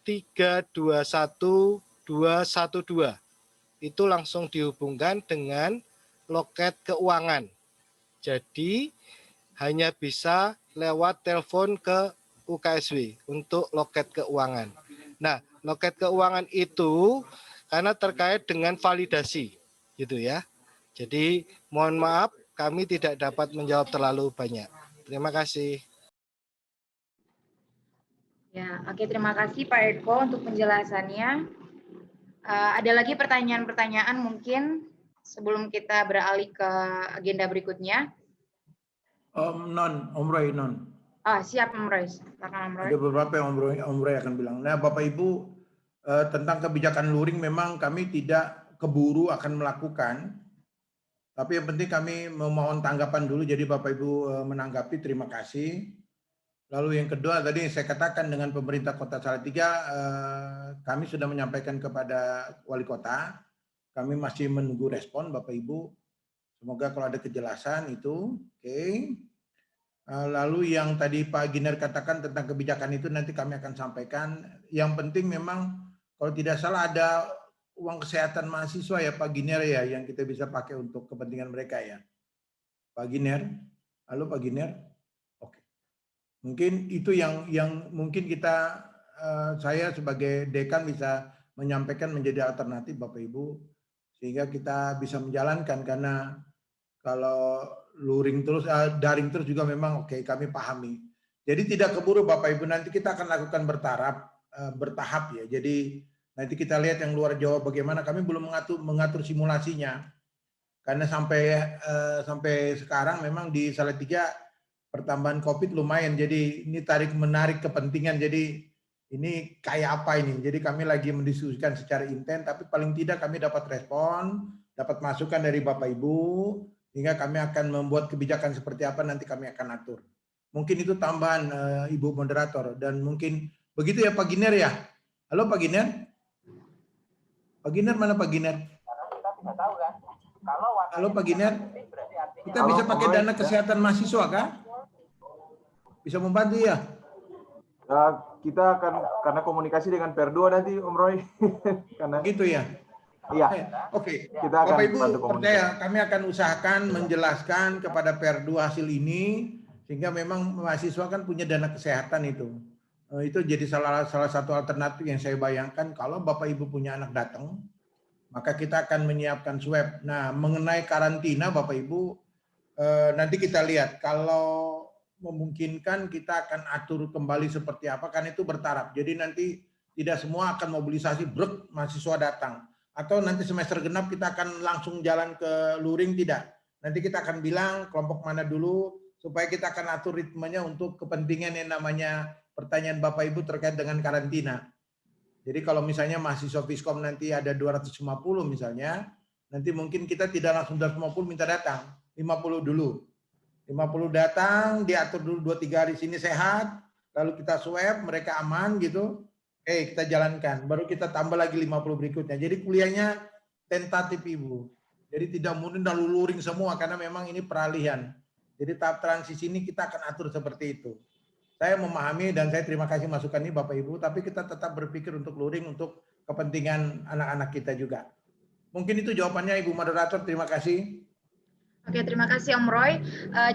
Speaker 5: 321 212. Itu langsung dihubungkan dengan loket keuangan. Jadi hanya bisa lewat telepon ke UKSW untuk loket keuangan. Nah, loket keuangan itu karena terkait dengan validasi, gitu ya. Jadi mohon maaf, kami tidak dapat menjawab terlalu banyak. Terima kasih.
Speaker 1: Ya, oke, terima kasih Pak Eko untuk penjelasannya. Ada lagi pertanyaan-pertanyaan mungkin sebelum kita beralih ke agenda berikutnya?
Speaker 3: Om Roy, non.
Speaker 1: Siap Om Roy. Silakan Om Roy.
Speaker 3: Ada beberapa yang Om Roy akan bilang. Nah, Bapak Ibu, tentang kebijakan luring memang kami tidak keburu akan melakukan. Tapi yang penting kami memohon tanggapan dulu, jadi Bapak Ibu menanggapi, terima kasih. Lalu yang kedua tadi saya katakan dengan pemerintah Kota Salatiga, kami sudah menyampaikan kepada Wali Kota, kami masih menunggu respon Bapak Ibu. Semoga kalau ada kejelasan itu, oke. Lalu yang tadi Pak Giner katakan tentang kebijakan itu nanti kami akan sampaikan. Yang penting memang kalau tidak salah ada uang kesehatan mahasiswa ya Pak Giner ya, yang kita bisa pakai untuk kepentingan mereka ya. Pak Giner, halo Pak Giner. Mungkin itu yang mungkin kita, saya sebagai dekan bisa menyampaikan menjadi alternatif Bapak Ibu, sehingga kita bisa menjalankan, karena kalau luring terus, daring terus juga memang oke, kami pahami. Jadi tidak keburu Bapak Ibu, nanti kita akan lakukan bertahap ya. Jadi nanti kita lihat yang luar Jawa bagaimana, kami belum mengatur simulasinya. Karena sampai sekarang memang di Salatiga pertambahan COVID lumayan, jadi ini tarik-menarik kepentingan, jadi ini kayak apa ini. Jadi kami lagi mendiskusikan secara intens, tapi paling tidak kami dapat respon, dapat masukan dari Bapak Ibu, sehingga kami akan membuat kebijakan seperti apa nanti kami akan atur. Mungkin itu tambahan Ibu Moderator, dan mungkin begitu ya Pak Giner ya. Halo Pak Giner? Pak Giner, mana Pak Giner? Halo Pak Giner? Kita bisa pakai dana kesehatan mahasiswa kah? Bisa membantu ya?
Speaker 6: Kita akan, karena komunikasi dengan Perdua nanti Om Roy. Karena
Speaker 3: gitu ya?
Speaker 6: Iya.
Speaker 3: Oke.
Speaker 6: Kita akan
Speaker 3: Bapak Ibu
Speaker 6: bantu komunikasi.
Speaker 3: percaya, kami akan usahakan menjelaskan kepada Perdua hasil ini, sehingga memang mahasiswa kan punya dana kesehatan itu. Itu jadi salah satu alternatif yang saya bayangkan kalau Bapak Ibu punya anak datang, maka kita akan menyiapkan swab. Nah, mengenai karantina Bapak Ibu, nanti kita lihat kalau memungkinkan kita akan atur kembali seperti apa, kan itu bertaraf. Jadi nanti tidak semua akan mobilisasi brek mahasiswa datang. Atau nanti semester genap kita akan langsung jalan ke luring, tidak. Nanti kita akan bilang kelompok mana dulu, supaya kita akan atur ritmenya untuk kepentingan yang namanya pertanyaan Bapak Ibu terkait dengan karantina. Jadi kalau misalnya mahasiswa Fiskom nanti ada 250 misalnya, nanti mungkin kita tidak langsung 250 minta datang, 50 dulu. 50 datang, diatur dulu 2-3 hari sini sehat, lalu kita swab, mereka aman gitu, kita jalankan. Baru kita tambah lagi 50 berikutnya. Jadi kuliahnya tentatif Ibu. Jadi tidak mungkin lalu luring semua, karena memang ini peralihan. Jadi tahap transisi ini kita akan atur seperti itu. Saya memahami dan saya terima kasih masukan ini Bapak Ibu, tapi kita tetap berpikir untuk luring untuk kepentingan anak-anak kita juga. Mungkin itu jawabannya Ibu Moderator, terima kasih.
Speaker 1: Oke, terima kasih Om Roy.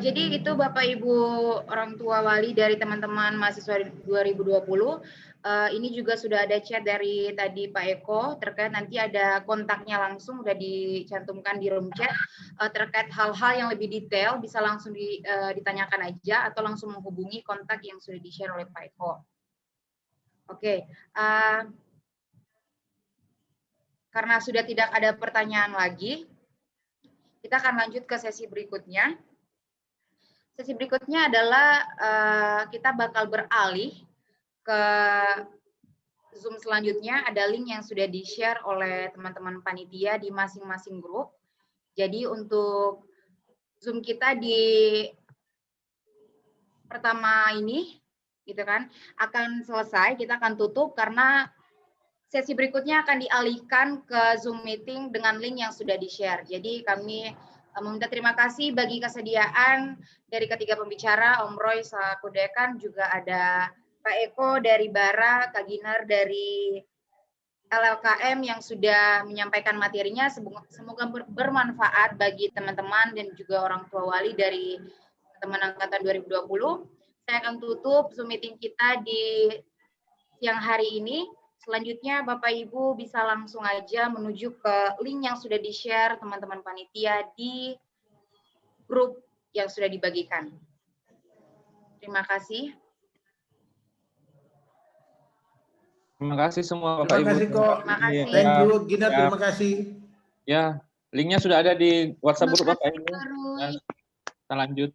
Speaker 1: Jadi itu Bapak Ibu orang tua wali dari teman-teman mahasiswa 2020. Ini juga sudah ada chat dari tadi Pak Eko, terkait nanti ada kontaknya langsung, udah dicantumkan di room chat. Terkait hal-hal yang lebih detail, bisa langsung ditanyakan aja, atau langsung menghubungi kontak yang sudah di-share oleh Pak Eko. Oke, karena sudah tidak ada pertanyaan lagi, kita akan lanjut ke sesi berikutnya. Sesi berikutnya adalah kita bakal beralih ke Zoom selanjutnya. Ada link yang sudah di-share oleh teman-teman panitia di masing-masing grup. Jadi untuk Zoom kita di pertama ini, gitu kan, akan selesai. Kita akan tutup karena sesi berikutnya akan dialihkan ke Zoom meeting dengan link yang sudah di-share. Jadi kami meminta terima kasih bagi kesediaan dari ketiga pembicara, Om Roy selaku Dekan, juga ada Pak Eko dari Bara, Kak Ginar dari LLKM yang sudah menyampaikan materinya. Semoga bermanfaat bagi teman-teman dan juga orang tua wali dari teman angkatan 2020. Saya akan tutup Zoom meeting kita di siang hari ini. Selanjutnya Bapak Ibu bisa langsung aja menuju ke link yang sudah di-share teman-teman panitia di grup yang sudah dibagikan. Terima kasih.
Speaker 4: Terima kasih semua Bapak Ibu.
Speaker 3: Terima kasih kok.
Speaker 1: Terima kasih.
Speaker 3: Thank you, Gina, terima kasih.
Speaker 4: Ya, linknya sudah ada di WhatsApp grup Bapak Ibu.
Speaker 1: Terima kasih, Pak Roy.
Speaker 4: Kita lanjut.